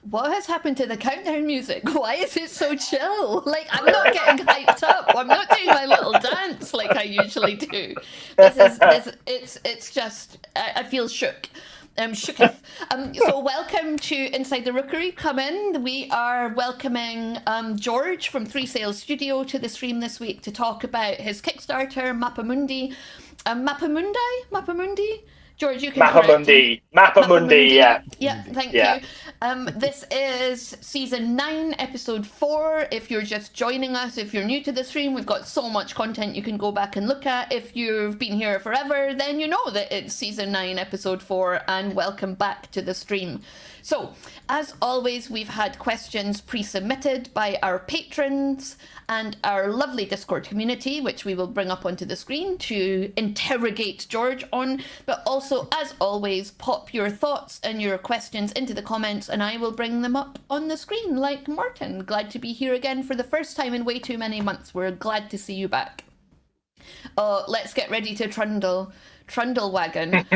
What has happened to the countdown music? Why is it so chill? Like, I'm not getting hyped up. I'm not doing my little dance like I usually do. It's just, I feel shook. Shooketh. So welcome to Inside the Rookery. Come in. We are welcoming George from 3 Sales Studio to the stream this week to talk about his Kickstarter, Mappa Mundi. Mappa Mundi? George, you can Mappa correct me. Mappa Mundi, yeah. Yeah, thank you. This is season 9, episode 4. If you're just joining us, if you're new to the stream, we've got so much content you can go back and look at. If you've been here forever, then you know that it's season 9, episode 4, and welcome back to the stream. So, as always, we've had questions pre-submitted by our patrons and our lovely Discord community, which we will bring up onto the screen to interrogate George on. But also, as always, pop your thoughts and your questions into the comments and I will bring them up on the screen, like Martin. Glad to be here again for the first time in way too many months. We're glad to see you back. Let's get ready to trundle wagon.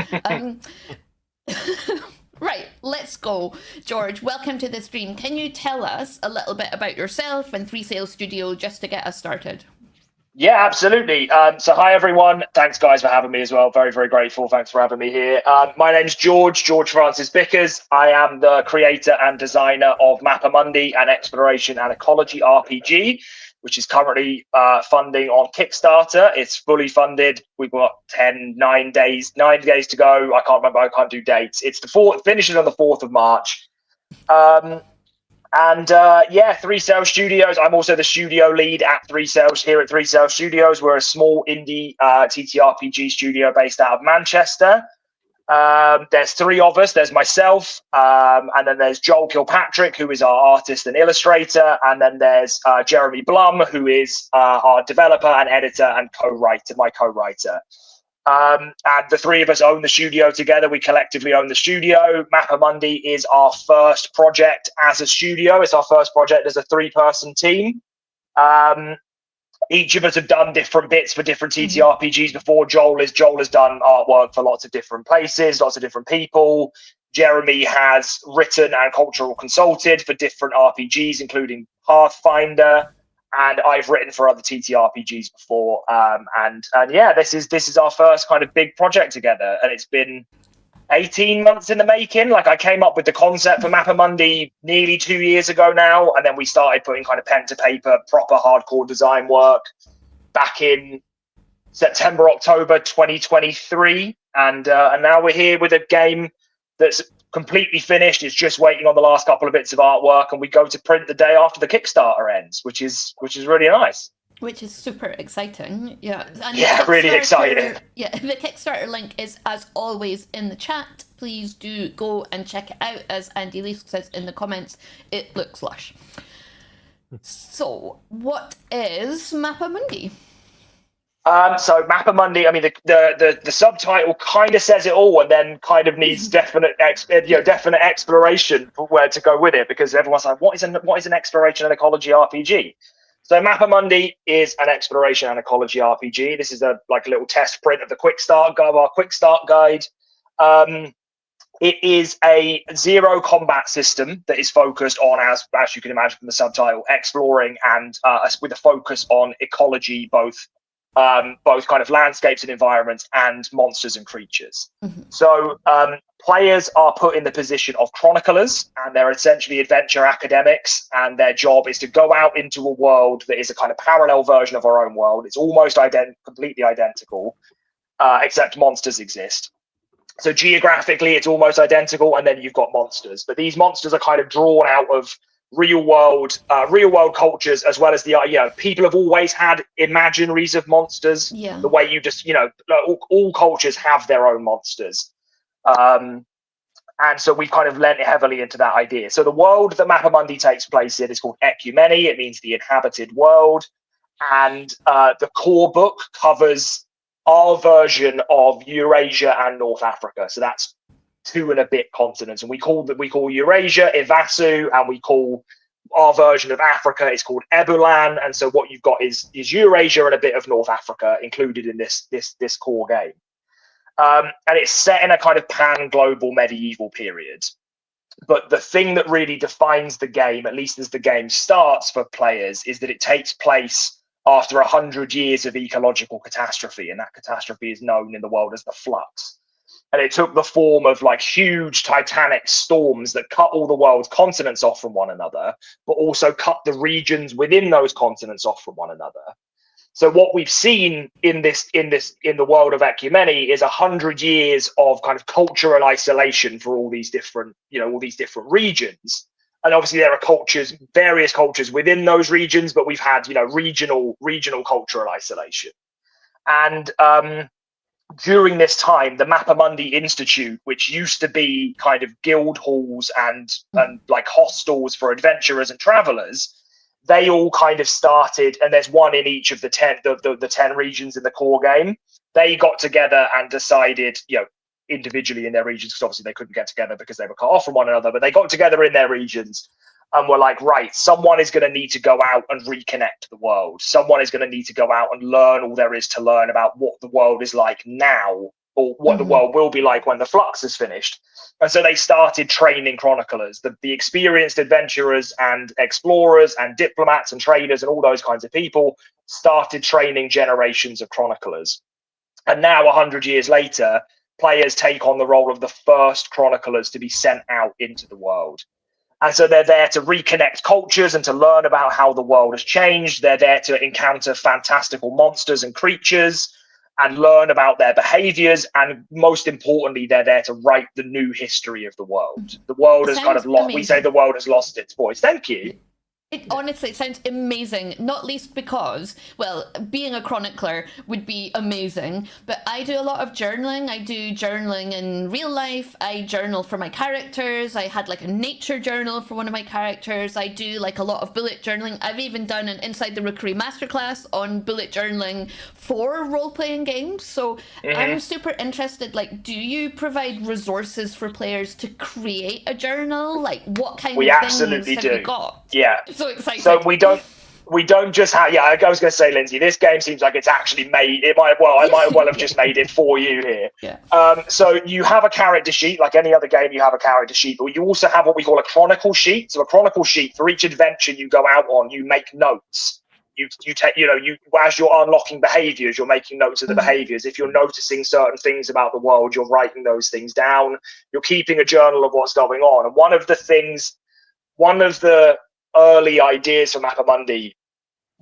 Right, let's go. George, welcome to the stream. Can you tell us a little bit about yourself and 3 Sales Studio just to get us started? Yeah, absolutely. So hi, everyone. Thanks, guys, for having me as well. Very, very grateful. Thanks for having me here. My name's George Francis Bickers. I am the creator and designer of Mappa Mundi, an exploration and ecology RPG, which is currently funding on Kickstarter. It's fully funded. We've got 9 days to go. I can't remember. I can't do dates. It's the 4th, finishes on the 4th of March. Yeah, 3 Sales Studios. I'm also the studio lead at 3 Sales here at 3 Sales Studios. We're a small indie TTRPG studio based out of Manchester. There's 3 of us. There's myself, and then there's Joel Kilpatrick, who is our artist and illustrator, and then there's Jeremy Blum, who is our developer and editor and my co-writer. And the 3 of us own the studio together. We collectively own the studio. Mappa Mundi is our first project as a studio. It's our first project as a 3-person team. Each of us have done different bits for different TTRPGs before. Joel has done artwork for lots of different places, lots of different people. Jeremy has written and cultural consulted for different RPGs, including Pathfinder. And I've written for other TTRPGs before. And yeah, this is our first kind of big project together. And it's been 18 months in the making. Like, I came up with the concept for Mappa Mundi nearly 2 years ago now, and then we started putting kind of pen to paper, proper hardcore design work back in September, October 2023, and now we're here with a game that's completely finished. It's just waiting on the last couple of bits of artwork, and we go to print the day after the Kickstarter ends, which is really nice. Which is super exciting. Yeah. And yeah, really excited. Yeah, the Kickstarter link is, as always, in the chat. Please do go and check it out. As Andy Leask says in the comments, it looks lush. So, what is Mappa Mundi? So Mappa Mundi, I mean, the subtitle kind of says it all, and then kind of needs definite exploration for where to go with it, because everyone's like, what is an exploration and ecology RPG? So Mappa Mundi is an exploration and ecology RPG. This is a little test print of the quick start guide. It is a 0 combat system that is focused on, as you can imagine from the subtitle, exploring and with a focus on ecology, both kind of landscapes and environments, and monsters and creatures. So players are put in the position of chroniclers, and they're essentially adventure academics, and their job is to go out into a world that is a kind of parallel version of our own world. It's almost completely identical, except monsters exist. So geographically, it's almost identical, and then you've got monsters. But these monsters are kind of drawn out of real world cultures, as well as the people have always had imaginaries of monsters. Yeah. The way you just all cultures have their own monsters, and so we've kind of lent heavily into that idea. So the world that Mappa Mundi takes place in is called Ecumene. It means the inhabited world, and the core book covers our version of Eurasia and North Africa. So that's 2 and a bit continents, and we call Eurasia Ivasu, and we call our version of Africa is called Ebulan. And so what you've got is Eurasia and a bit of North Africa included in this core game, and it's set in a kind of pan-global medieval period. But the thing that really defines the game, at least as the game starts for players, is that it takes place after 100 years of ecological catastrophe, and that catastrophe is known in the world as the Flux. And it took the form of like huge titanic storms that cut all the world's continents off from one another, but also cut the regions within those continents off from one another. So what we've seen in the world of Ecumeni is 100 years of kind of cultural isolation for all these different regions. And obviously there are various cultures within those regions, but we've had, regional cultural isolation. And during this time, the Mappa Mundi Institute, which used to be kind of guild halls and like hostels for adventurers and travelers, they all kind of started, and there's one in each of the 10 regions in the core game. They got together and decided, individually in their regions, because obviously they couldn't get together because they were cut off from one another, but they got together in their regions and were like, right, someone is going to need to go out and reconnect the world. Someone is going to need to go out and learn all there is to learn about what the world is like now, or what the world will be like when the Flux is finished. And so they started training chroniclers, the experienced adventurers and explorers and diplomats and traders and all those kinds of people started training generations of chroniclers. And now, 100 years later, players take on the role of the first chroniclers to be sent out into the world. And so they're there to reconnect cultures and to learn about how the world has changed. They're there to encounter fantastical monsters and creatures and learn about their behaviors. And most importantly, they're there to write the new history of the world. The world has kind of lost, we say the world has lost its voice. Thank you. It sounds amazing, not least because, well, being a chronicler would be amazing, but I do a lot of journaling. I do journaling in real life. I journal for my characters. I had like a nature journal for one of my characters. I do like a lot of bullet journaling. I've even done an Inside the Rookery masterclass on bullet journaling for role-playing games. So I'm super interested, like, do you provide resources for players to create a journal? Like, what kind of things have you got? Yeah. So excited. So we don't just have, I was going to say, Lindsay, this game seems like it's actually made, I might well have just made it for you here. Yeah. So you have a character sheet, like any other game, you have a character sheet, but you also have what we call a chronicle sheet. So a chronicle sheet, for each adventure you go out on, you make notes. You take, as you're unlocking behaviors, you're making notes of the behaviors. If you're noticing certain things about the world, you're writing those things down. You're keeping a journal of what's going on. And one of the early ideas for Mappa Mundi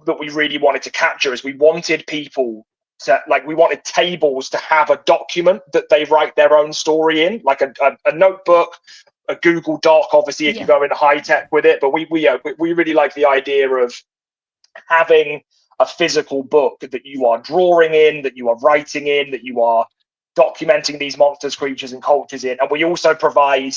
that we really wanted to capture is we wanted people to, like, we wanted tables to have a document that they write their own story in, like a notebook, a Google Doc, obviously, if you go into high tech with it. But we really like the idea of having a physical book that you are drawing in, that you are writing in, that you are documenting these monsters, creatures, and cultures in. And we also provide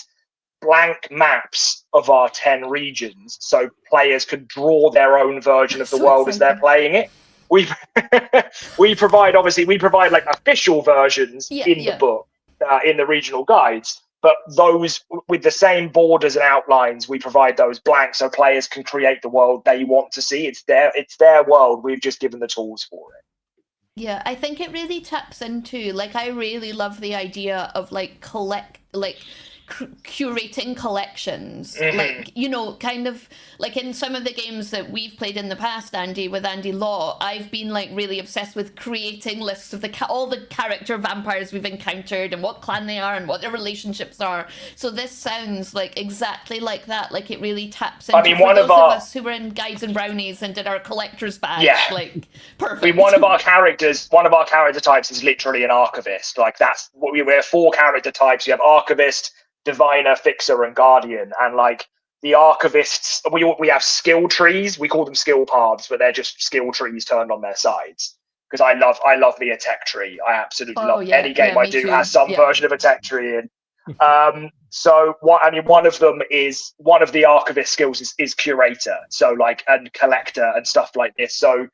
blank maps of our 10 regions so players can draw their own version of the world as they're playing it. We provide like official versions in the book, in the regional guides, but those with the same borders and outlines, we provide those blanks so players can create the world they want to see. It's their world. We've just given the tools for it. Yeah, I think it really taps into, like, I really love the idea of curating collections, like, kind of like in some of the games that we've played in the past, Andy, with Andy Law, I've been like really obsessed with creating lists of all the character vampires we've encountered and what clan they are and what their relationships are. So this sounds like exactly like that. Like, it really taps into, for those of us who were in Guides and Brownies and did our collector's badge, like, perfect. One of our character types is literally an archivist. Like, that's what we have 4 character types. You have archivist, diviner, fixer, and guardian. And like the archivists, we have skill trees. We call them skill paths, but they're just skill trees turned on their sides. Because I love the tech tree. I absolutely love any game I do has some version of a tech tree in. So one of the archivist skills is curator. So like, and collector and stuff like this. So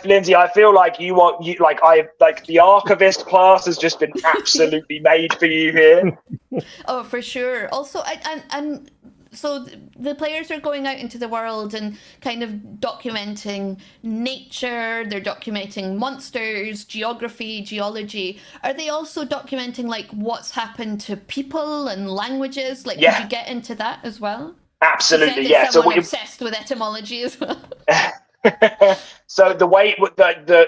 Lindsay, I feel like the archivist class has just been absolutely made for you here. Oh, for sure. Also, and so the players are going out into the world and kind of documenting nature, they're documenting monsters, geography, geology. Are they also documenting like what's happened to people and languages? Like, could you get into that as well? Absolutely, yeah. So Someone obsessed with etymology as well. So the way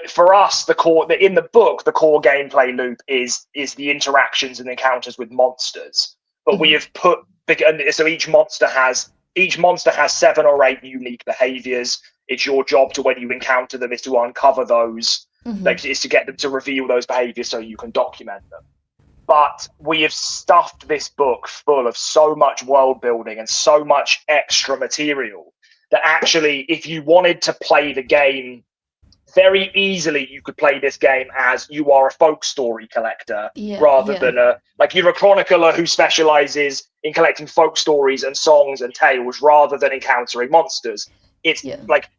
for us, in the book, the core gameplay loop is the interactions and encounters with monsters. But we have put so each monster has 7 or 8 unique behaviors. It's your job to, when you encounter them, is to uncover those, like is to get them to reveal those behaviors so you can document them. But we have stuffed this book full of so much world building and so much extra material that actually, if you wanted to play the game very easily, you could play this game as you are a folk story collector rather than you're a chronicler who specializes in collecting folk stories and songs and tales rather than encountering monsters. It's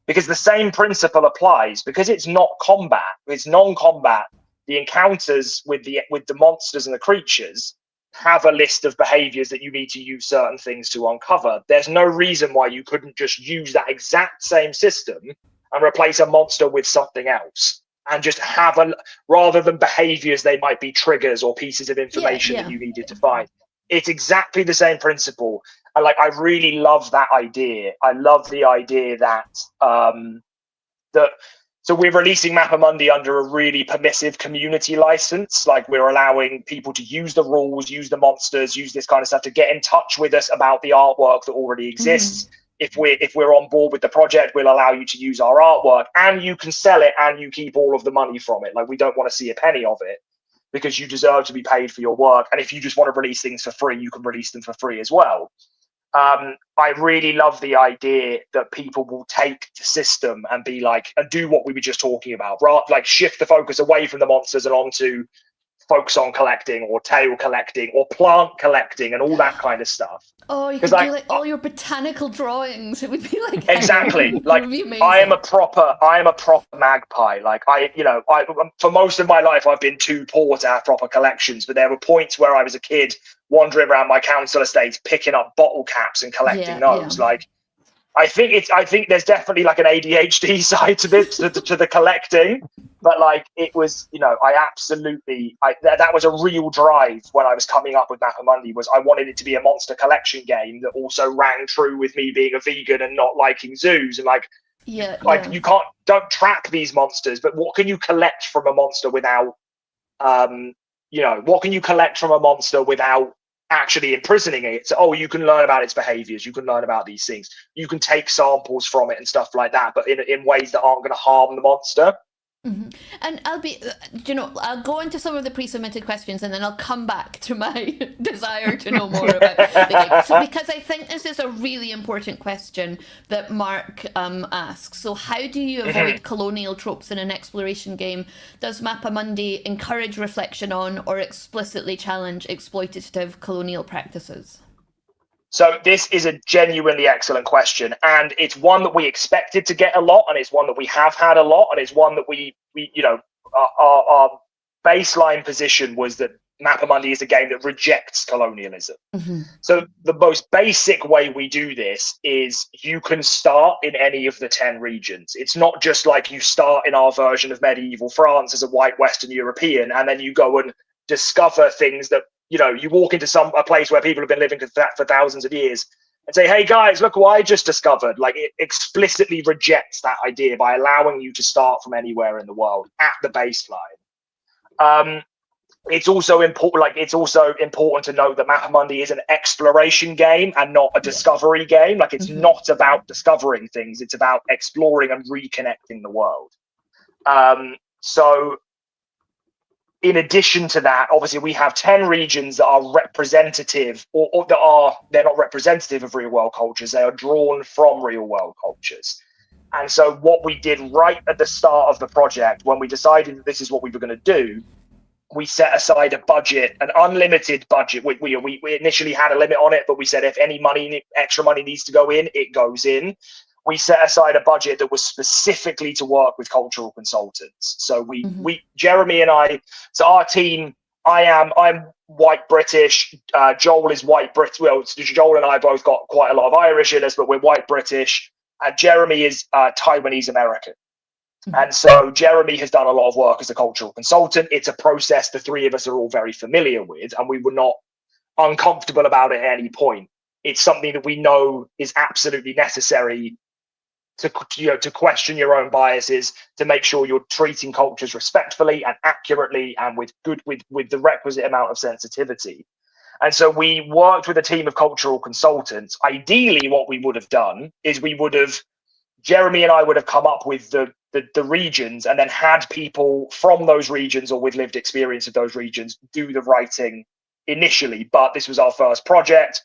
because the same principle applies, because it's not combat, it's non-combat. The encounters with the monsters and the creatures have a list of behaviors that you need to use certain things to uncover. There's no reason why you couldn't just use that exact same system and replace a monster with something else, and just have rather than behaviors, they might be triggers or pieces of information that you needed to find. It's exactly the same principle. And I really love that idea. I love the idea that so we're releasing Mappa Mundi under a really permissive community license. Like, we're allowing people to use the rules, use the monsters, use this kind of stuff to get in touch with us about the artwork that already exists. If we're on board with the project, we'll allow you to use our artwork, and you can sell it and you keep all of the money from it. Like, we don't want to see a penny of it, because you deserve to be paid for your work. And if you just want to release things for free, you can release them for free as well. I really love the idea that people will take the system and be like, and do what we were just talking about, right? Like, shift the focus away from the monsters and onto folk song collecting or tale collecting or plant collecting and all that kind of stuff. Oh, you could do like all your botanical drawings. It would be like exactly like, it would be amazing. I am a proper magpie. Like, for most of my life, I've been too poor to have proper collections, but there were points where I was a kid wandering around my council estates, picking up bottle caps and collecting those. Like, I think there's definitely like an ADHD side to this, to the collecting, but like, it was, that was a real drive when I was coming up with Mappa Mundi. Was I wanted it to be a monster collection game that also rang true with me being a vegan and not liking zoos, and you don't track these monsters, but what can you collect from a monster without, what can you collect from a monster without actually imprisoning it? So, you can learn about its behaviors, you can learn about these things, you can take samples from it and stuff like that, but in ways that aren't going to harm the monster. And I'll go into some of the pre-submitted questions, and then I'll come back to my desire to know more about the game. So, because I think this is a really important question that Mark asks. So, how do you avoid colonial tropes in an exploration game? Does Mappa Mundi encourage reflection on or explicitly challenge exploitative colonial practices? So this is a genuinely excellent question, and it's one that we expected to get a lot, and it's one that we have had a lot, and it's one that we our baseline position was that Mappa Mundi is a game that rejects colonialism. So the most basic way we do this is you can start in any of the 10 regions. It's not just like you start in our version of medieval France as a white Western European, and then you go and discover things that, you walk into a place where people have been living for thousands of years and say, hey guys, look what I just discovered. Like, it explicitly rejects that idea by allowing you to start from anywhere in the world at the baseline. It's also important to note that Mappa Mundi is an exploration game and not a discovery game. Like, it's not about discovering things, it's about exploring and reconnecting the world. So in addition to that, obviously, we have 10 regions that are representative, or they're not representative of real world cultures. They are drawn from real world cultures. And so what we did right at the start of the project, when we decided that this is what we were going to do, we set aside a budget, an unlimited budget. We initially had a limit on it, but we said if any extra money needs to go in, it goes in. We set aside a budget that was specifically to work with cultural consultants. So Jeremy and I, so our team, I'm white British. Joel is white British. Well, Joel and I both got quite a lot of Irish in us, but we're white British. And Jeremy is Taiwanese American. And so Jeremy has done a lot of work as a cultural consultant. It's a process the three of us are all very familiar with, and we were not uncomfortable about it at any point. It's something that we know is absolutely necessary to question your own biases, to make sure you're treating cultures respectfully and accurately and with the requisite amount of sensitivity. And so we worked with a team of cultural consultants. Ideally, what we would have done is Jeremy and I would have come up with the regions and then had people from those regions or with lived experience of those regions do the writing initially. But this was our first project.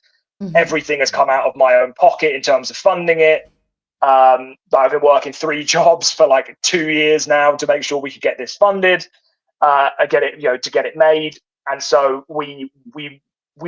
Everything has come out of my own pocket in terms of funding it. I've been working 3 jobs for like 2 years now to make sure we could get this funded, to get it made. And so we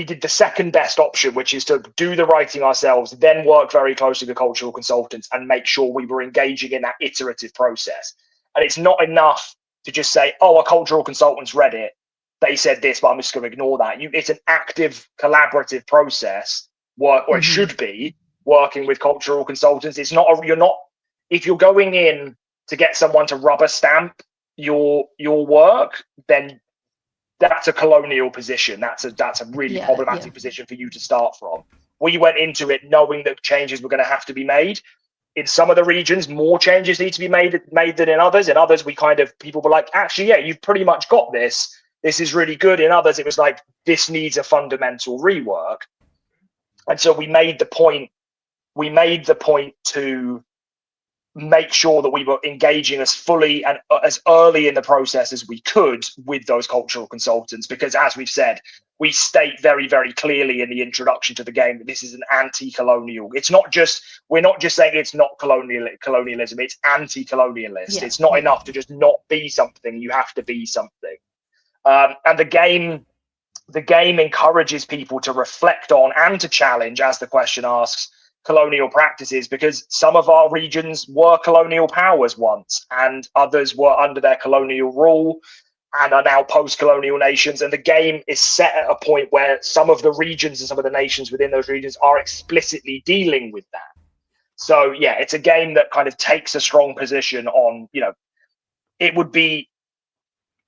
did the second best option, which is to do the writing ourselves, then work very closely with cultural consultants and make sure we were engaging in that iterative process. And it's not enough to just say, oh, a cultural consultant's read it, they said this, but I'm just going to ignore that. It's an active, collaborative process, or it should be, working with cultural consultants. It's not if you're going in to get someone to rubber stamp your work, then that's a colonial position. That's a really problematic position for you to start from. We went into it knowing that changes were going to have to be made. In some of the regions, more changes need to be made than in others. In others, people were like, actually, yeah, you've pretty much got this. This is really good. In others, it was like, this needs a fundamental rework. And so we made the point to make sure that we were engaging as fully and as early in the process as we could with those cultural consultants, because as we've said, we state very, very clearly in the introduction to the game that this is an anti-colonial. We're not just saying it's not colonialism, it's anti-colonialist. It's not enough to just not be something, you have to be something. And the game encourages people to reflect on and to challenge, as the question asks, colonial practices, because some of our regions were colonial powers once and others were under their colonial rule and are now post-colonial nations. And the game is set at a point where some of the regions and some of the nations within those regions are explicitly dealing with that. So yeah, it's a game that kind of takes a strong position on, it would be,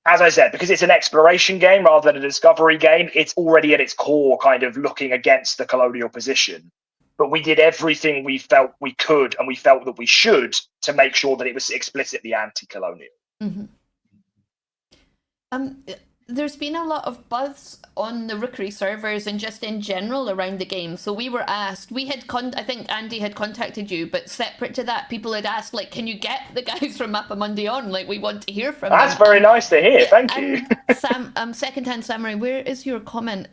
as I said, because it's an exploration game rather than a discovery game, it's already at its core kind of looking against the colonial position. But we did everything we felt we could and we felt that we should to make sure that it was explicitly anti-colonial. There's been a lot of buzz on the Rookery servers and just in general around the game. So we were asked, I think Andy had contacted you, but separate to that, people had asked, like, can you get the guys from Mappa Mundi on? Like, we want to hear from them. That's very nice to hear. Thank you. Sam, Secondhand Samurai, where is your comment?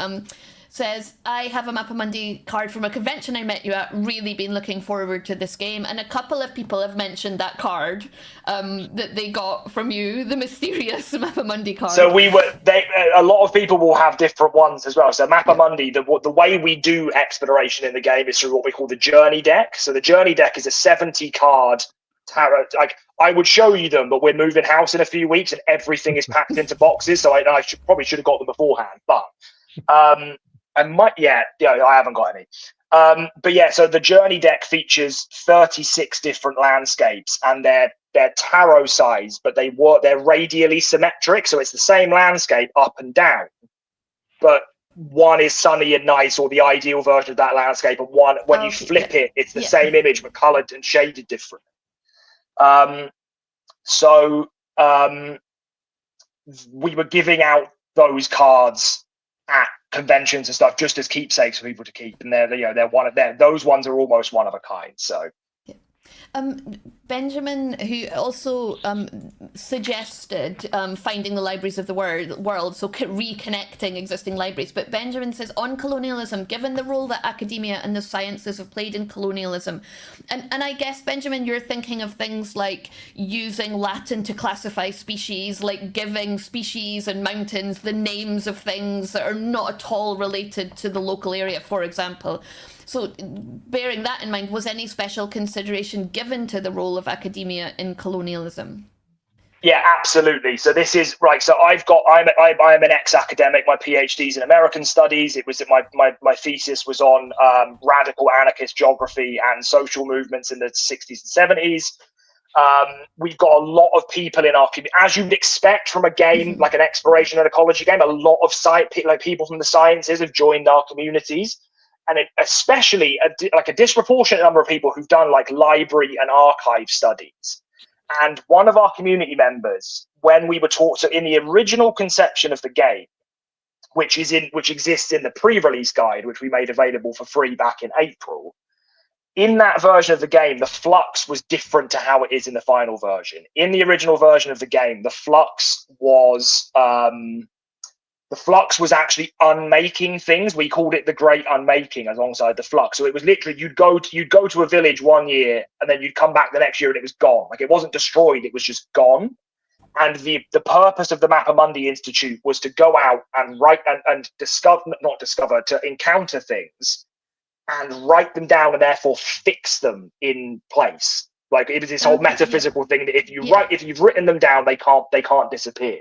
Says, I have a Mappa Mundi card from a convention I met you at, really been looking forward to this game. And a couple of people have mentioned that card that they got from you, the mysterious Mappa Mundi card. So a lot of people will have different ones as well. So Mappa Mundi, the way we do exploration in the game is through what we call the Journey deck. So the Journey deck is a 70 card tarot. Like, I would show you them, but we're moving house in a few weeks and everything is packed into boxes. So I probably should have got them beforehand, but I haven't got any. But yeah, so the Journey deck features 36 different landscapes, and they're tarot size, but they're radially symmetric, so it's the same landscape up and down. But one is sunny and nice, or the ideal version of that landscape, and one, when you flip it, it's the same image but coloured and shaded differently. We were giving out those cards at conventions and stuff just as keepsakes for people to keep, and those ones are almost one of a kind. So Benjamin, who also suggested finding the libraries of the world, so reconnecting existing libraries. But Benjamin says, on colonialism, given the role that academia and the sciences have played in colonialism, and I guess, Benjamin, you're thinking of things like using Latin to classify species, like giving species and mountains the names of things that are not at all related to the local area, for example. So bearing that in mind, was any special consideration given to the role of academia in colonialism? Yeah, absolutely. So this is right. So I'm an ex-academic. My PhD's in American studies. It was my thesis was on radical anarchist geography and social movements in the 60s and 70s. We've got a lot of people in our community, as you'd expect from a game like an exploration and ecology game. A lot of people from the sciences have joined our communities, and especially a disproportionate number of people who've done like library and archive studies. And one of our community members, when we were taught, so in the original conception of the game, which exists in the pre-release guide, which we made available for free back in April, in that version of the game, the flux was different to how it is in the final version. In the original version of the game, the flux was actually unmaking things. We called it the Great Unmaking alongside the flux. So it was literally you'd go to a village one year and then you'd come back the next year and it was gone. Like, it wasn't destroyed, it was just gone. And the purpose of the Mappa Mundi Institute was to go out and write and to encounter things and write them down and therefore fix them in place. Like, it was this whole metaphysical thing that if you've written them down, they can't disappear.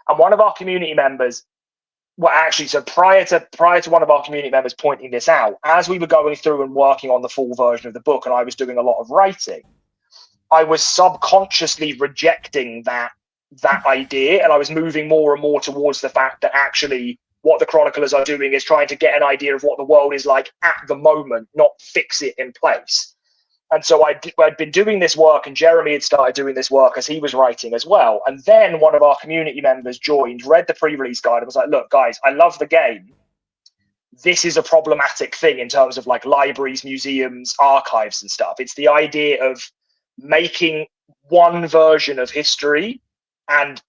And one of our community members, well, actually, so prior to one of our community members pointing this out, as we were going through and working on the full version of the book, and I was doing a lot of writing, I was subconsciously rejecting that idea, and I was moving more and more towards the fact that actually what the chroniclers are doing is trying to get an idea of what the world is like at the moment, not fix it in place. And so I'd been doing this work, and Jeremy had started doing this work as he was writing as well. And then one of our community members joined, read the pre-release guide, and was like, look, guys, I love the game. This is a problematic thing in terms of like libraries, museums, archives and stuff. It's the idea of making one version of history and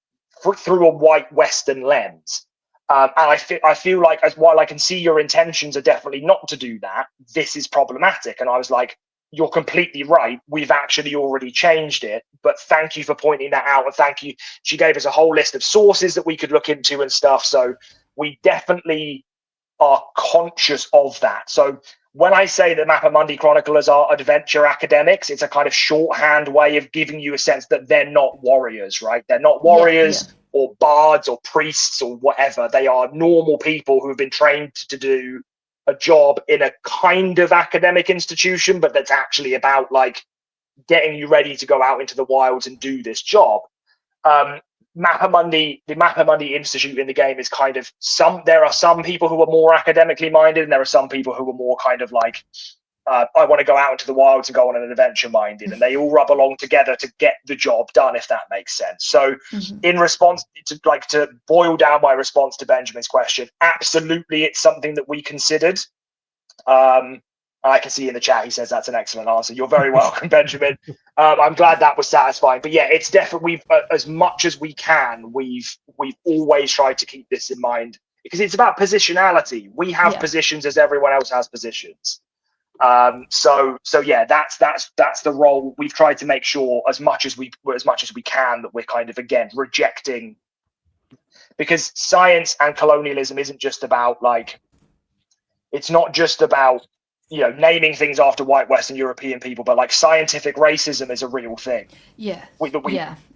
through a white Western lens. And I feel like, as while I can see your intentions are definitely not to do that, this is problematic. And I was like, you're completely right. We've actually already changed it, but thank you for pointing that out. And thank you. She gave us a whole list of sources that we could look into and stuff. So we definitely are conscious of that. So when I say that Mappa Mundi chroniclers are adventure academics, it's a kind of shorthand way of giving you a sense that they're not warriors, right? They're not warriors or bards or priests or whatever. They are normal people who have been trained to do a job in a kind of academic institution, but that's actually about like getting you ready to go out into the wilds and do this job. The Mappa Mundi Institute in the game is kind of there are some people who are more academically minded, and there are some people who are more kind of like, I want to go out into the wilds and go on an adventure minded, and they all rub along together to get the job done, if that makes sense. So in response to boil down my response to Benjamin's question, absolutely, it's something that we considered. I can see in the chat he says that's an excellent answer. You're very welcome, Benjamin. I'm glad that was satisfying. But yeah, it's definitely, we've as much as we can, we've always tried to keep this in mind, because it's about positionality. We have positions as everyone else has positions. So yeah, that's the role. We've tried to make sure as much as we can that we're kind of, again, rejecting, because science and colonialism isn't just about like, it's not just about, you know, naming things after white Western European people, but like scientific racism is a real thing. You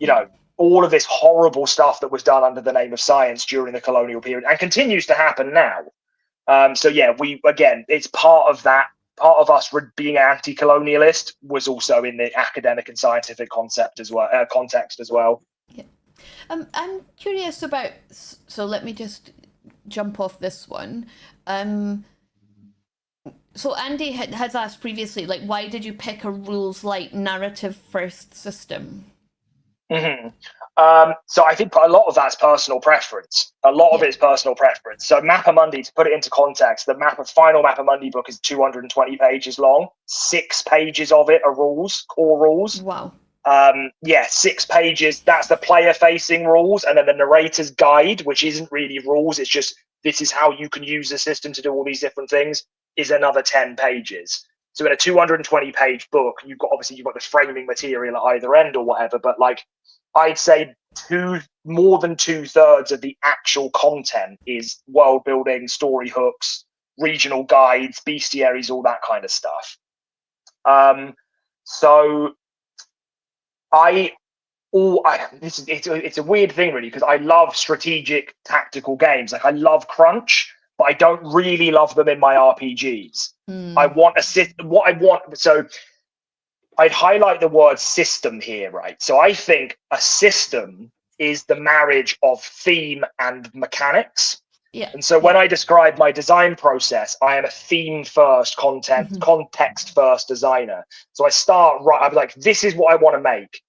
know, all of this horrible stuff that was done under the name of science during the colonial period and continues to happen now. So yeah, it's part of that. Part of us being anti-colonialist was also in the academic and scientific context as well. Yeah. I'm curious about. So let me just jump off this one. So Andy has asked previously, like, why did you pick a rules light narrative first system? So I think a lot of that's personal preference. A lot of it's personal preference. So Mappa Mundi, to put it into context, the final Mappa Mundi book is 220 pages long. 6 pages of it are rules, core rules. Wow. 6 pages. That's the player-facing rules, and then the narrator's guide, which isn't really rules. It's just, this is how you can use the system to do all these different things, is another 10 pages. So in a 220-page book, you've got the framing material at either end or whatever, but like, I'd say more than 2/3 of the actual content is world building, story hooks, regional guides, bestiaries, all that kind of stuff. So I it's a weird thing really, because I love strategic tactical games. Like I love crunch, but I don't really love them in my RPGs. I want what I want. So I'd highlight the word system here, right? So I think a system is the marriage of theme and mechanics. Yeah. And so when I describe my design process, I am a theme first, context first designer. So I start right. I'm like, this is what I want to make.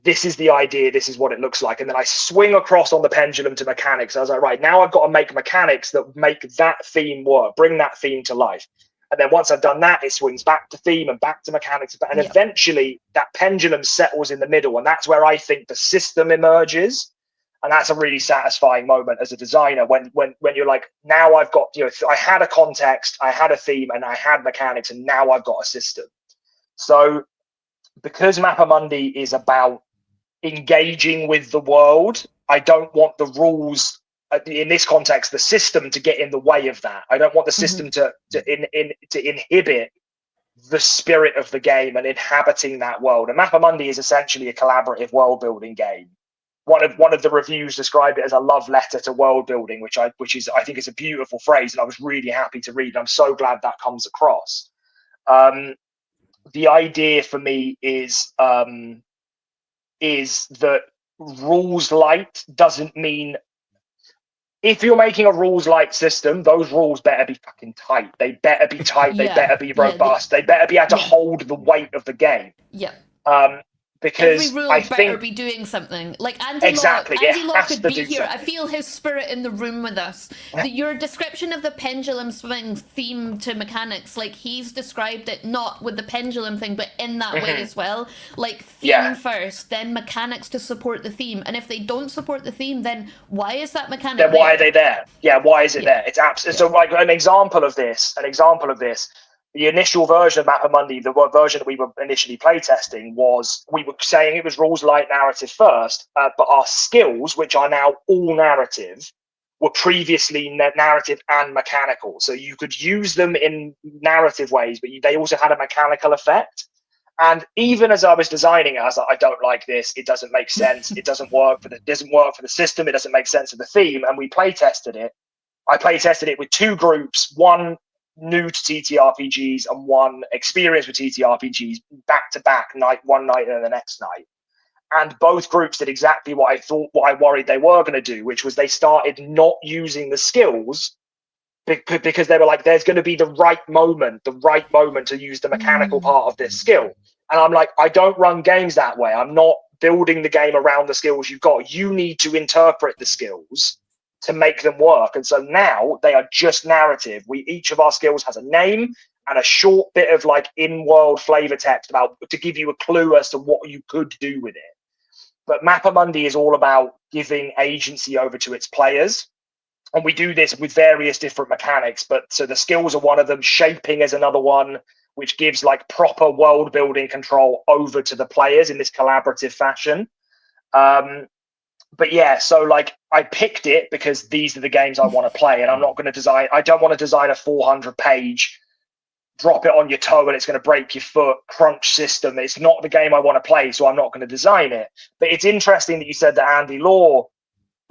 This is the idea. This is what it looks like. And then I swing across on the pendulum to mechanics. I was like, right, now I've got to make mechanics that make that theme work, bring that theme to life. And then once I've done that, it swings back to theme and back to mechanics. And eventually that pendulum settles in the middle. And that's where I think the system emerges. And that's a really satisfying moment as a designer when you're like, now I've got, I had a context, I had a theme, and I had mechanics, and now I've got a system. So because Mappa Mundi is about engaging with the world, I don't want the rules, in this context, the system to get in the way of that. I don't want the system to inhibit the spirit of the game and inhabiting that world. And Mappa Mundi is essentially a collaborative world building game. One of the reviews described it as a love letter to world building, which I think is a beautiful phrase, and I was really happy to read. And I'm so glad that comes across. The idea for me is that rules light doesn't mean, if you're making a rules light system, those rules better be fucking tight. They better be tight. They better be robust. They better be able to hold the weight of the game. Yeah. Because every rule better be doing something. Like Andy Law could be here. I feel his spirit in the room with us. Your description of the pendulum swing theme to mechanics, like he's described it not with the pendulum thing, but in that way as well. Like theme first, then mechanics to support the theme. And if they don't support the theme, then why is that mechanic there? Why are they there? Yeah, why is it there? It's absolutely so. Like an example of this. The initial version of Mappa Mundi, the version that we were initially playtesting, we were saying it was rules light narrative first, but our skills, which are now all narrative, were previously narrative and mechanical. So you could use them in narrative ways, but they also had a mechanical effect. And even as I was designing it, I was like, I don't like this. It doesn't make sense. It doesn't work for the system. It doesn't make sense for the theme. And we playtested it. I playtested it with two groups, one new to TTRPGs and one experienced with TTRPGs, back to back, one night and the next night. And both groups did exactly what I worried they were going to do, which was they started not using the skills because they were like, there's going to be the right moment to use the mechanical part of this skill. And I'm like, I don't run games that way. I'm not building the game around the skills you've got. You need to interpret the skills to make them work. And so now they are just narrative. Each of our skills has a name and a short bit of like in-world flavor text to give you a clue as to what you could do with it. But Mappa Mundi is all about giving agency over to its players. And we do this with various different mechanics. But so the skills are one of them, shaping is another one, which gives like proper world building control over to the players in this collaborative fashion. But yeah, so like I picked it because these are the games I want to play, and I don't want to design a 400-page drop it on your toe and it's going to break your foot crunch system. It's not the game I want to play, so I'm not going to design it. But it's interesting that you said that Andy Law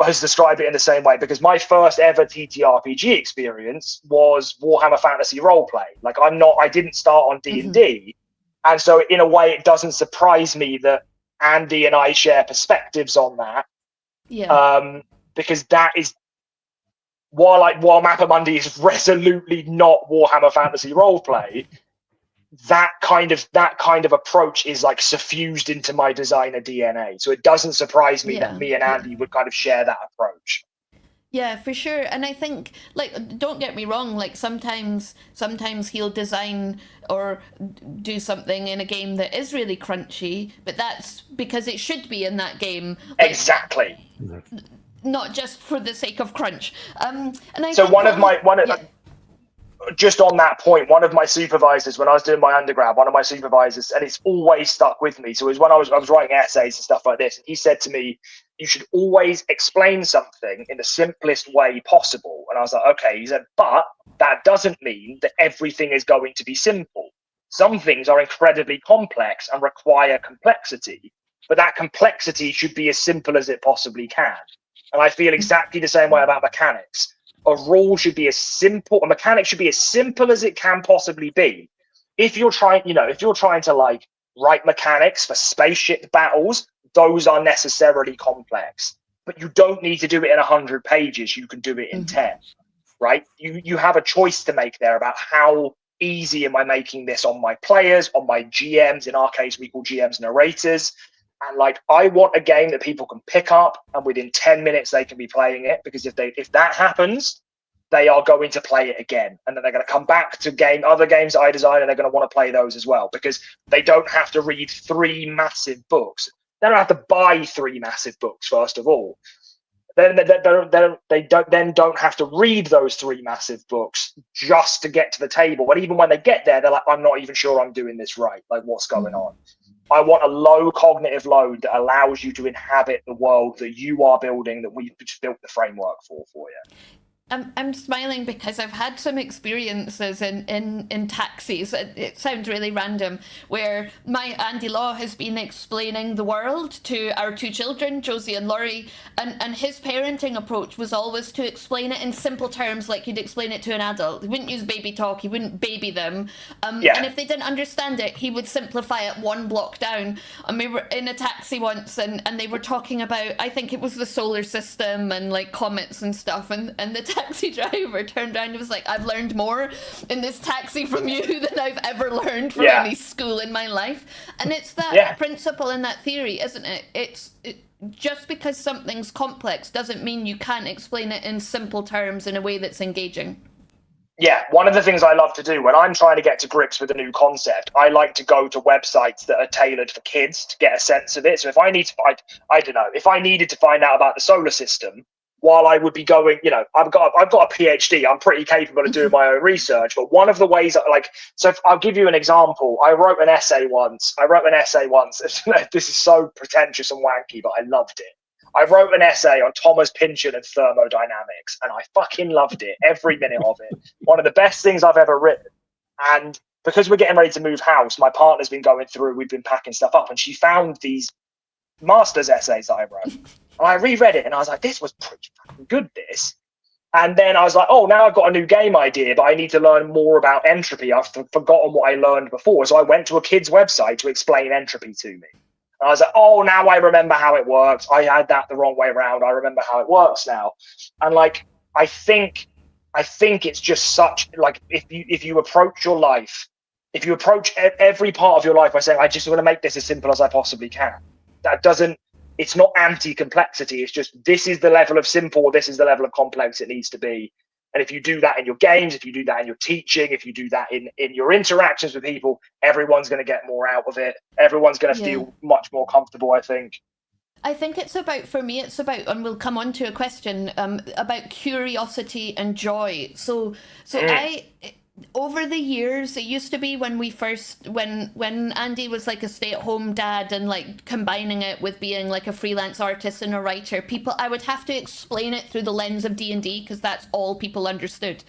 has described it in the same way, because my first ever TTRPG experience was Warhammer Fantasy Roleplay. Like I didn't start on D&D. And so in a way, it doesn't surprise me that Andy and I share perspectives on that. Yeah. Because that is while Mappa Mundi is resolutely not Warhammer Fantasy Roleplay, that kind of approach is like suffused into my designer DNA. So it doesn't surprise me that me and Andy would kind of share that approach. Yeah, for sure. And I think, like, don't get me wrong, like sometimes he'll design or do something in a game that is really crunchy, but that's because it should be in that game. Like, exactly. Not just for the sake of crunch. And I so just on that point, one of my supervisors, when I was doing my undergrad, and it's always stuck with me. So it was when I was writing essays and stuff like this, and he said to me, you should always explain something in the simplest way possible. And I was like, okay. He said, but that doesn't mean that everything is going to be simple. Some things are incredibly complex and require complexity. but that complexity should be as simple as it possibly can. And I feel exactly the same way about mechanics. A rule should be as simple, a mechanic should be as simple as it can possibly be. If you're trying, if you're trying to like write mechanics for spaceship battles, those are necessarily complex. But you don't need to do it in 100 pages. You can do it in 10, right? You have a choice to make there about how easy am I making this on my players, on my GMs. In our case, we call GMs narrators. And like, I want a game that people can pick up and within 10 minutes they can be playing it, because if that happens, they are going to play it again, and then they're going to come back to other games that I design, and they're going to want to play those as well, because they don't have to read 3 massive books. They don't have to buy 3 massive books, first of all. They don't have to read those 3 massive books just to get to the table. And even when they get there, they're like, I'm not even sure I'm doing this right. Like, what's going on? I want a low cognitive load that allows you to inhabit the world that you are building, that we've just built the framework for you. I'm smiling because I've had some experiences in taxis. It sounds really random, where my Andy Law has been explaining the world to our 2 children, Josie and Laurie, and his parenting approach was always to explain it in simple terms, like you'd explain it to an adult. He wouldn't use baby talk, he wouldn't baby them. And if they didn't understand it, he would simplify it 1 block down. And we were in a taxi once, and they were talking about, I think it was the solar system and like comets and stuff, and the taxi driver turned around and was like, I've learned more in this taxi from you than I've ever learned from any school in my life. And it's that principle and that theory, isn't it? Just because something's complex doesn't mean you can't explain it in simple terms in a way that's engaging. Yeah, one of the things I love to do when I'm trying to get to grips with a new concept, I like to go to websites that are tailored for kids to get a sense of it. So if I need to find, I don't know, if I needed to find out about the solar system, while I would be going, I've got a PhD, I'm pretty capable of doing my own research. But one of the ways, I'll give you an example. I wrote an essay once. This is so pretentious and wanky, but I loved it. I wrote an essay on Thomas Pynchon and thermodynamics, and I fucking loved it, every minute of it. One of the best things I've ever written. And because we're getting ready to move house, my partner's been going through, we've been packing stuff up, and she found these master's essays that I wrote. And I reread it and I was like, this was pretty fucking good, this. And then I was like, oh, now I've got a new game idea, but I need to learn more about entropy. I've forgotten what I learned before. So I went to a kid's website to explain entropy to me. And I was like, oh, now I remember how it works. I had that the wrong way around. I remember how it works now. And like, I think it's just such, like, if you approach your life, if you approach every part of your life by saying, I just want to make this as simple as I possibly can, it's not anti-complexity. It's just, this is the level of simple, this is the level of complex it needs to be. And if you do that in your games, if you do that in your teaching, if you do that in your interactions with people, everyone's going to get more out of it. Everyone's going to feel much more comfortable, I think. I think for me, and we'll come on to a question, about curiosity and joy. So over the years, it used to be when Andy was like a stay-at-home dad and like combining it with being like a freelance artist and a writer, I would have to explain it through the lens of D&D, because that's all people understood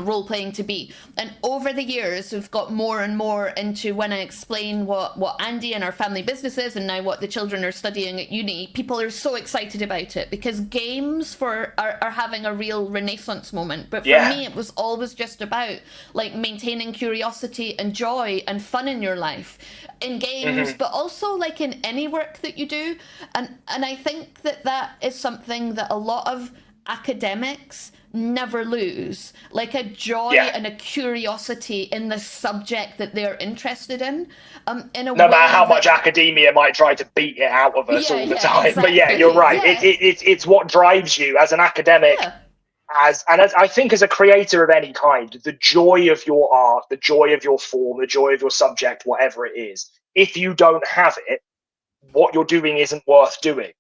role-playing to be. And over the years, we've got more and more into, when I explain what Andy and our family business is, and now what the children are studying at uni, people are so excited about it, because games are having a real renaissance moment. But for me, it was always just about like maintaining curiosity and joy and fun in your life in games, but also like in any work that you do. And I think that is something that a lot of academics never lose, like a joy and a curiosity in the subject that they're interested in no matter how much academia might try to beat it out of us all the time. Exactly. But you're right. It's what drives you as an academic. As I think as a creator of any kind, the joy of your art, the joy of your form, the joy of your subject, whatever it is, if you don't have it, what you're doing isn't worth doing.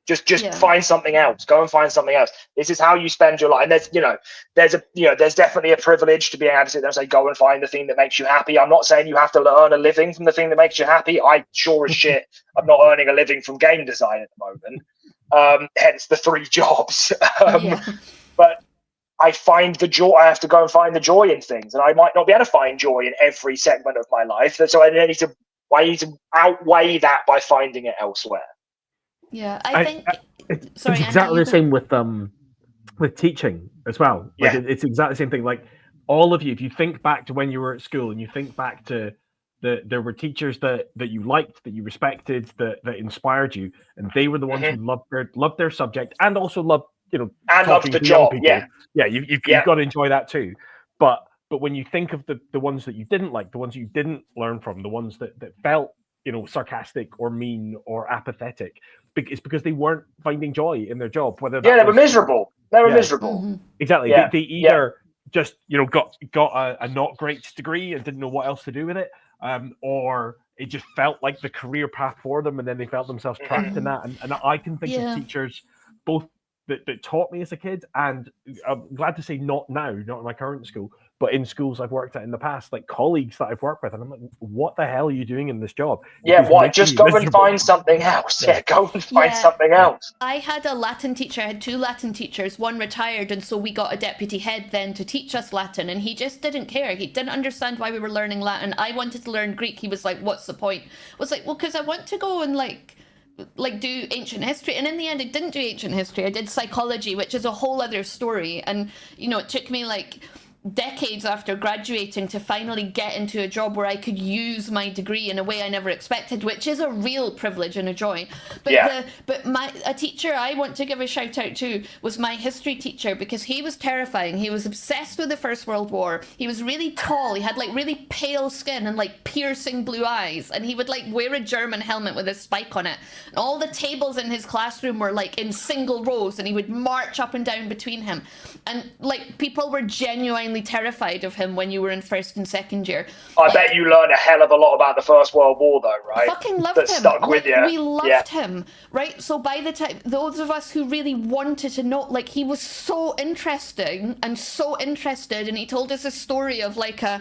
Just find something else. Go and find something else. This is how you spend your life. And there's definitely a privilege to be able to sit there and say, go and find the thing that makes you happy. I'm not saying you have to earn a living from the thing that makes you happy. I sure as shit, I'm not earning a living from game design at the moment. Hence the 3 jobs. But I find the joy. I have to go and find the joy in things, and I might not be able to find joy in every segment of my life. So I need to Why you need to outweigh that by finding it elsewhere? Yeah, I think. It's Sorry, exactly Andy, the same with teaching as well. Like Yeah. it's exactly the same thing. Like all of you, if you think back to when you were at school and you think back to there were teachers that you liked, that you respected, that inspired you, and they were the ones who loved their subject and also loved and talking loved the to young job. people. You've got to enjoy that too. But when you think of the ones that you didn't like, the ones you didn't learn from, the ones that felt sarcastic or mean or apathetic, it's because they weren't finding joy in their job. Whether that they were miserable. They were miserable. Mm-hmm. Exactly. Yeah. They either just got a not great degree and didn't know what else to do with it, or it just felt like the career path for them, and then they felt themselves trapped in that. And I can think of teachers both that taught me as a kid, and I'm glad to say not now, not in my current school, but in schools I've worked at in the past, like colleagues that I've worked with, and I'm like, what the hell are you doing in this job? Why? Just go and find something else. Go and find something else. I had a Latin teacher. I had 2 Latin teachers. One retired, and so we got a deputy head then to teach us Latin, and he just didn't care. He didn't understand why we were learning Latin. I wanted to learn Greek. He was like, what's the point? I was like, well, because I want to go and like do ancient history. And in the end, I didn't do ancient history. I did psychology, which is a whole other story. And, it took me like decades after graduating to finally get into a job where I could use my degree in a way I never expected, which is a real privilege and a joy. But a teacher I want to give a shout out to was my history teacher, because he was terrifying. He was obsessed with the First World War. He was really tall. He had like really pale skin and like piercing blue eyes, and he would like wear a German helmet with a spike on it. And all the tables in his classroom were like in single rows, and he would march up and down between him. And like people were genuinely terrified of him when you were in first and second year. I bet you learned a hell of a lot about the First World War, though, right? Fucking loved that him. Stuck with you. We loved him, right? So by the time those of us who really wanted to know, like, he was so interesting and so interested, and he told us a story of like a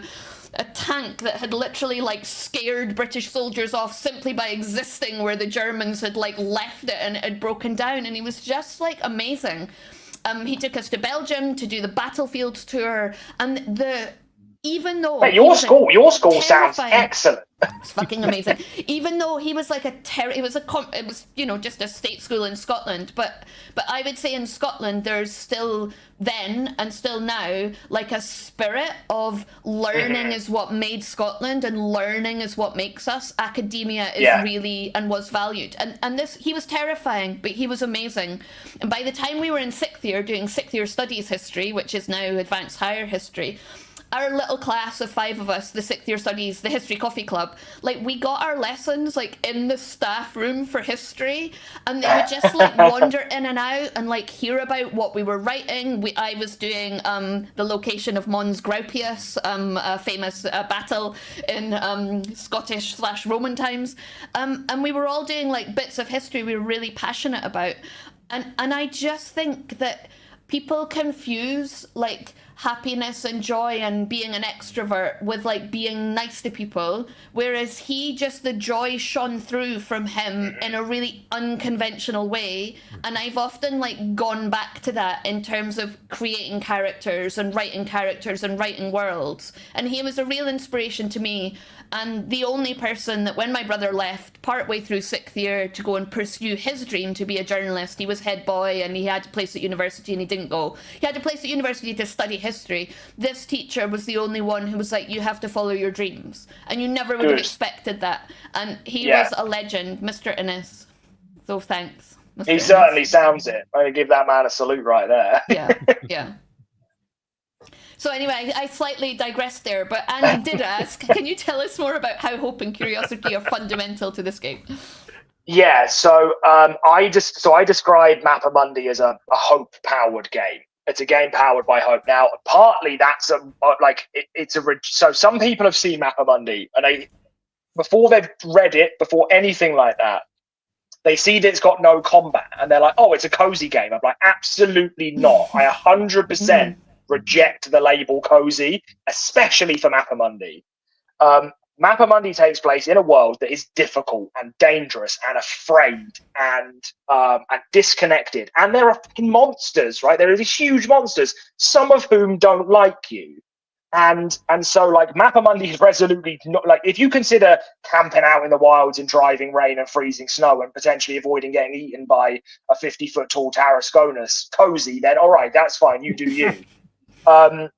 tank that had literally like scared British soldiers off simply by existing where the Germans had like left it and it had broken down, and he was just like amazing. He took us to Belgium to do the battlefield tour, and even though your school sounds excellent. It's fucking amazing. Even though he was like it was just a state school in Scotland, but I would say in Scotland there's still then and still now like a spirit of learning is what made Scotland, and learning is what makes us. Academia is really and was valued, and this, he was terrifying, but he was amazing. And by the time we were in 6th year doing 6th year studies history, which is now advanced higher history, our little class of 5 of us, the 6th year studies, the history coffee club, like we got our lessons like in the staff room for history, and they would just like wander in and out and like hear about what we were writing. I was doing the location of Mons Graupius, a famous battle in Scottish/Roman times, and we were all doing like bits of history we were really passionate about, and I just think that people confuse like happiness and joy and being an extrovert with like being nice to people, whereas the joy shone through from him in a really unconventional way. And I've often like gone back to that in terms of creating characters and writing worlds, and he was a real inspiration to me, and the only person that when my brother left partway through 6th year to go and pursue his dream to be a journalist, he was head boy and he had a place at university and he didn't go. He had a place at university to study history. This teacher was the only one who was like, you have to follow your dreams, and you never would have expected that. And he was a legend, Mr. Innes. So thanks, Mr. He Innes. certainly sounds it. I'm going to give that man a salute right there. Yeah. So anyway, I slightly digressed there, but Andy did ask, can you tell us more about how hope and curiosity are fundamental to this game? Yeah, so I describe Mappa Mundi as a hope-powered game. It's a game powered by hope. Now, partly that's so some people have seen Mappa Mundi, and before they've read it, before anything like that, they see that it's got no combat, and they're like, "Oh, it's a cozy game." I'm like, absolutely not. I 100% reject the label cozy, especially for Mappa Mundi. Mappa Mundi takes place in a world that is difficult and dangerous and afraid and disconnected. And there are fucking monsters, right? There are these huge monsters, some of whom don't like you. And so like Mappa Mundi is resolutely not like, if you consider camping out in the wilds in driving rain and freezing snow and potentially avoiding getting eaten by a 50-foot tall Tarasconus cozy, then all right, that's fine, you do you. But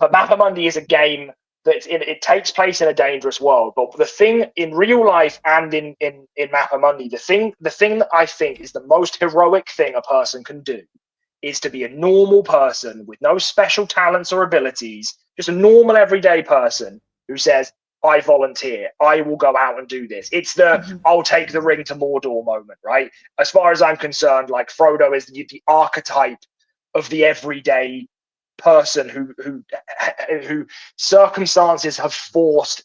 Mappa Mundi is a game that it takes place in a dangerous world. But the thing in real life and in Mappa Mundi, the thing that I think is the most heroic thing a person can do is to be a normal person with no special talents or abilities, just a normal everyday person who says, I volunteer, I will go out and do this. It's the I'll take the ring to Mordor moment, right? As far as I'm concerned, like Frodo is the archetype of the everyday person who circumstances have forced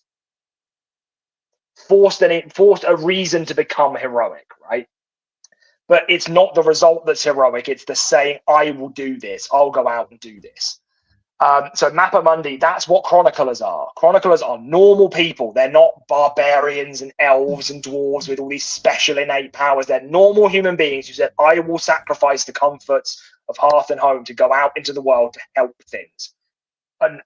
a reason to become heroic, right? But it's not the result that's heroic. It's the saying, I will do this. I'll go out and do this. So Mappa Mundi, that's what chroniclers are. Chroniclers are normal people. They're not barbarians and elves and dwarves with all these special innate powers. They're normal human beings who said, I will sacrifice the comforts of hearth and home to go out into the world to help things. And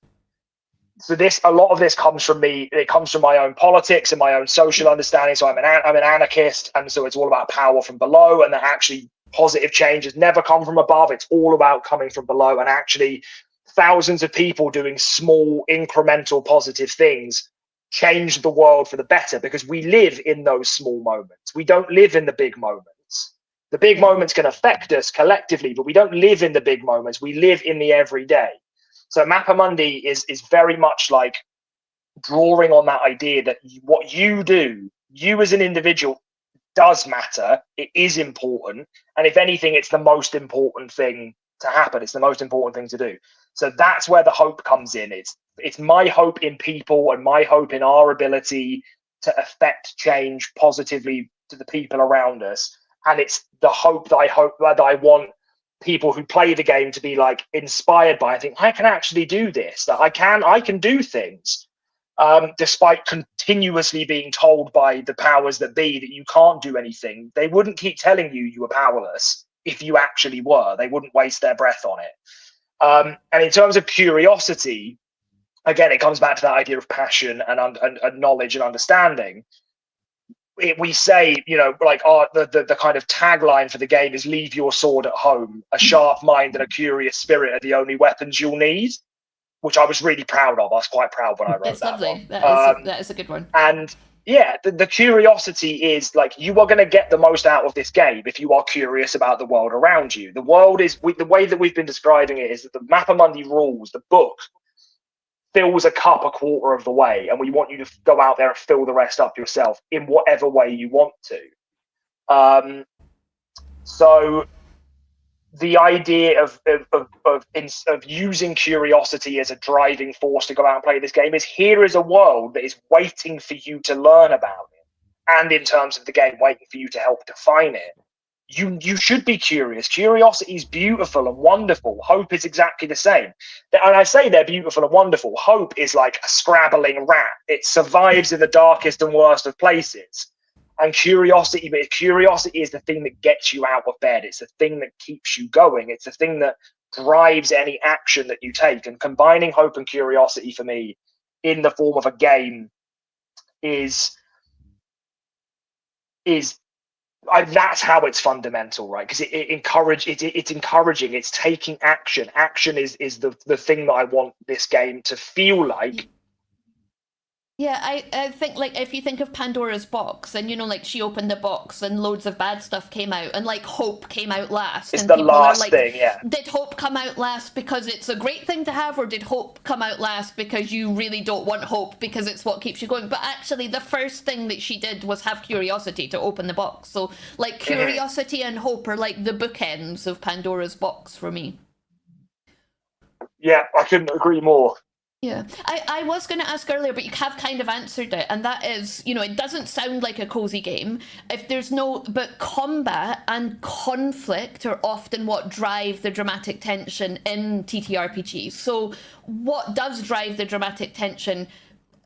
so a lot of this comes from me. It comes from my own politics and my own social understanding. So I'm an anarchist, and so it's all about power from below, and that actually positive change has never come from above. It's all about coming from below, and actually thousands of people doing small, incremental, positive things change the world for the better, because we live in those small moments. We don't live in the big moments. The big moments can affect us collectively, but we don't live in the big moments. We live in the everyday. So Mappa Mundi is very much like drawing on that idea that what you do, you as an individual, does matter. It is important. And if anything, it's the most important thing to happen. It's the most important thing to do. So that's where the hope comes in. It's my hope in people and my hope in our ability to affect change positively to the people around us. And it's the hope that I want people who play the game to be like inspired by. I think I can actually do this, that I can do things, despite continuously being told by the powers that be that you can't do anything. They wouldn't keep telling you were powerless if you actually were. They wouldn't waste their breath on it. And in terms of curiosity, again, it comes back to that idea of passion and knowledge and understanding. We say, like the kind of tagline for the game is leave your sword at home. A sharp mind and a curious spirit are the only weapons you'll need, which I was really proud of. I was quite proud when I wrote that. It's lovely. That is a good one. And yeah, the curiosity is like, you are going to get the most out of this game if you are curious about the world around you. The world is, the way that we've been describing it is that the Mappa Mundi rules, the book, fills a cup a quarter of the way, and we want you to go out there and fill the rest up yourself in whatever way you want to. So the idea of using curiosity as a driving force to go out and play this game is, here is a world that is waiting for you to learn about it, and in terms of the game, waiting for you to help define it. You should be curious. Curiosity is beautiful and wonderful. Hope is exactly the same. And I say they're beautiful and wonderful. Hope is like a scrabbling rat. It survives in the darkest and worst of places. And curiosity is the thing that gets you out of bed. It's the thing that keeps you going. It's the thing that drives any action that you take. And combining hope and curiosity for me in the form of a game is that's how it's fundamental, right? Because it's encouraging. It's taking action. Action is the thing that I want this game to feel like. Yeah, I think, like, if you think of Pandora's box, and like she opened the box and loads of bad stuff came out, and like hope came out last. It's and the last thing, yeah. Did hope come out last because it's a great thing to have, or did hope come out last because you really don't want hope because it's what keeps you going? But actually, the first thing that she did was have curiosity to open the box. So, like, curiosity and hope are like the bookends of Pandora's box for me. Yeah, I couldn't agree more. Yeah, I was going to ask earlier, but you have kind of answered it, and that is, it doesn't sound like a cozy game. But combat and conflict are often what drive the dramatic tension in TTRPGs. So what does drive the dramatic tension?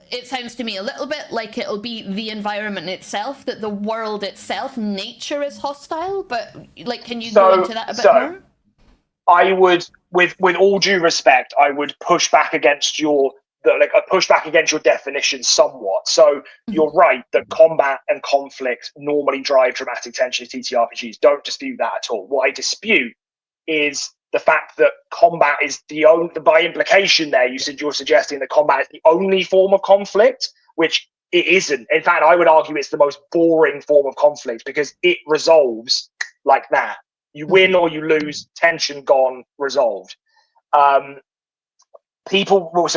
It sounds to me a little bit like it'll be the environment itself, that the world itself, nature is hostile, but like, can you go into that a bit more? with all due respect, I would push back against push back against your definition somewhat. So you're right that combat and conflict normally drive dramatic tension in TTRPGs. Don't dispute that at all. What I dispute is the fact that combat is the only, by implication there, you're suggesting that combat is the only form of conflict, which it isn't. In fact, I would argue it's the most boring form of conflict because it resolves like that. You win or you lose, tension gone, resolved. So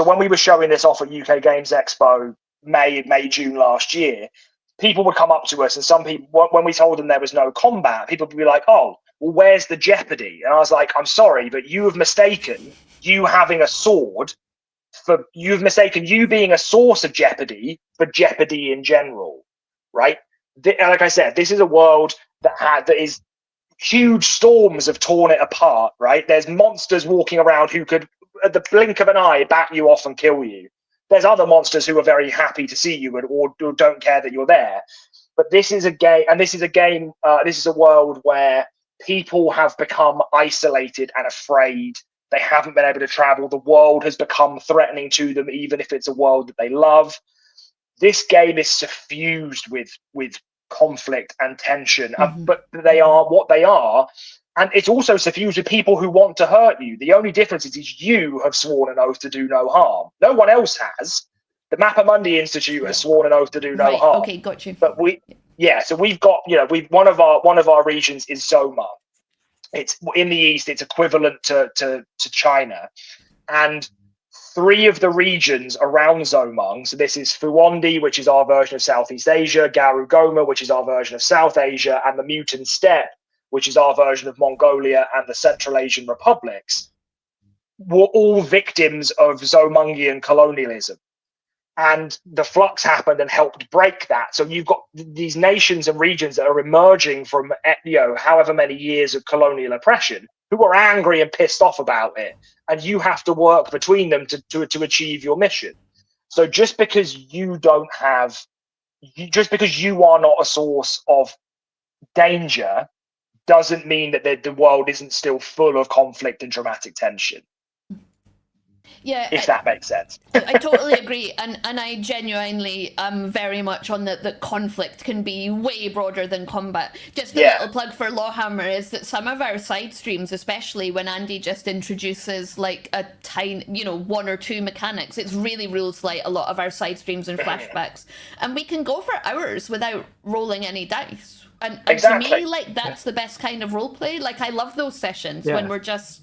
when we were showing this off at UK Games Expo, May, June last year, people would come up to us, and some people, when we told them there was no combat, people would be like, "Oh, well, where's the jeopardy?" And I was like, "I'm sorry, but you have mistaken you having a sword you've mistaken you being a source of jeopardy for jeopardy in general, right?" Like I said, this is a world that is huge storms have torn it apart, right? There's monsters walking around who could, at the blink of an eye, back you off and kill you. There's other monsters who are very happy to see you or don't care that you're there. But this is a game, and this is a world where people have become isolated and afraid. They haven't been able to travel. The world has become threatening to them, even if it's a world that they love. This game is suffused with conflict and tension, but they are what they are, and it's also suffused with people who want to hurt you. The only difference is you have sworn an oath to do no harm. No one else has. The Mappa Mundi Institute has sworn an oath to do no harm. Okay, got you. But so we've got, one of our regions is Zoma. It's in the east. It's equivalent to China, and 3 of the regions around Zomang, so this is Fuondi, which is our version of Southeast Asia, Garugoma, which is our version of South Asia, and the Mutant Steppe, which is our version of Mongolia and the Central Asian republics, were all victims of Zomangian colonialism. And the flux happened and helped break that. So you've got these nations and regions that are emerging from, however many years of colonial oppression, who are angry and pissed off about it. And you have to work between them to achieve your mission. So just because you are not a source of danger doesn't mean that the world isn't still full of conflict and dramatic tension. Yeah, if that makes sense. I totally agree, and I genuinely am very much on that conflict can be way broader than combat. Just a little plug for Lawhammer is that some of our side streams, especially when Andy just introduces like a tiny, 1 or 2 mechanics, it's really rules light a lot of our side streams and flashbacks, and we can go for hours without rolling any dice. And exactly. To me, like, that's the best kind of role play. Like, I love those sessions when we're just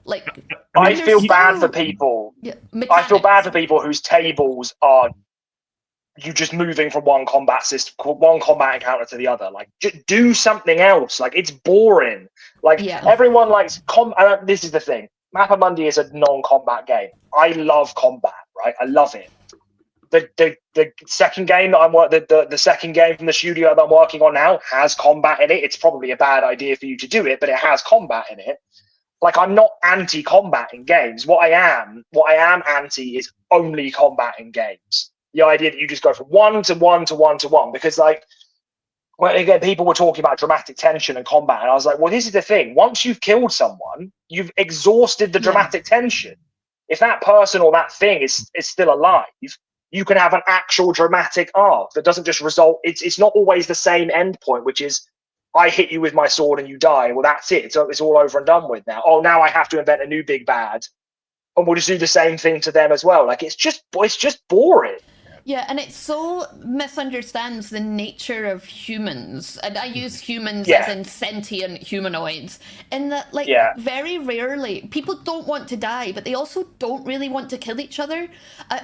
like. I feel bad for people. I feel bad for people whose tables are you just moving from one combat encounter to the other. Like, just do something else. Like, it's boring. Like, everyone likes this is the thing. Mappa Mundi is a non-combat game. I love combat. Right, I love it. The second game that the second game from the studio that I'm working on now has combat in it. It's probably a bad idea for you to do it, but it has combat in it. Like, I'm not anti-combat in games. What I am anti is only combat in games. The idea that you just go from 1 to 1 to 1 to 1, because again, people were talking about dramatic tension and combat, and I was like, well, this is the thing. Once you've killed someone, you've exhausted the dramatic tension. If that person or that thing is still alive, you can have an actual dramatic arc that doesn't just result. It's not always the same end point, which is I hit you with my sword and you die. Well, that's it. So it's all over and done with now. Oh, now I have to invent a new big bad, and we'll just do the same thing to them as well. Like, it's just boring. Yeah, and it so misunderstands the nature of humans. And I use humans as in sentient humanoids. In that, very rarely, people don't want to die, but they also don't really want to kill each other.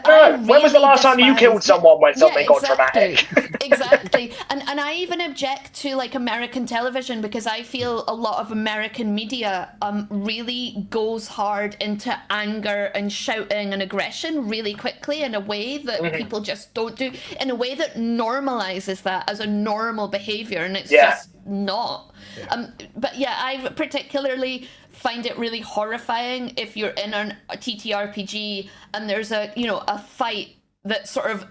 When was the last time you killed someone when something got dramatic? Exactly. And I even object to, like, American television, because I feel a lot of American media really goes hard into anger and shouting and aggression really quickly in a way that people just don't do, in a way that normalizes that as a normal behavior, and it's just not. But I particularly find it really horrifying if you're in a TTRPG and there's a fight that sort of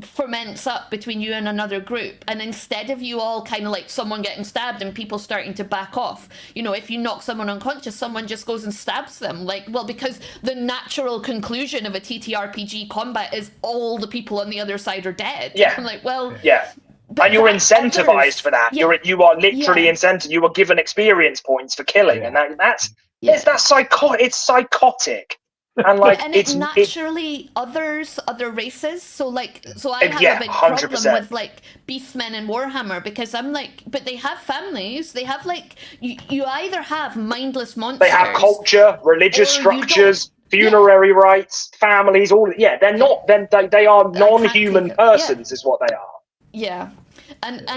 ferments up between you and another group, and instead of you all kind of like someone getting stabbed and people starting to back off, you know, if you knock someone unconscious, someone just goes and stabs them, like, well, because the natural conclusion of a TTRPG combat is all the people on the other side are dead. I'm like, well, and you're incentivized for that. You are literally incentivized. You are given experience points for killing, and that's psychotic. It's psychotic. And like, and it naturally others other races. So I have a big 100%. Problem with like beastmen in Warhammer, because I'm like, but they have families. They have like you either have mindless monsters. They have culture, religious structures, funerary rites, families. All they're not. Then they are non-human persons, is what they are. Yeah. And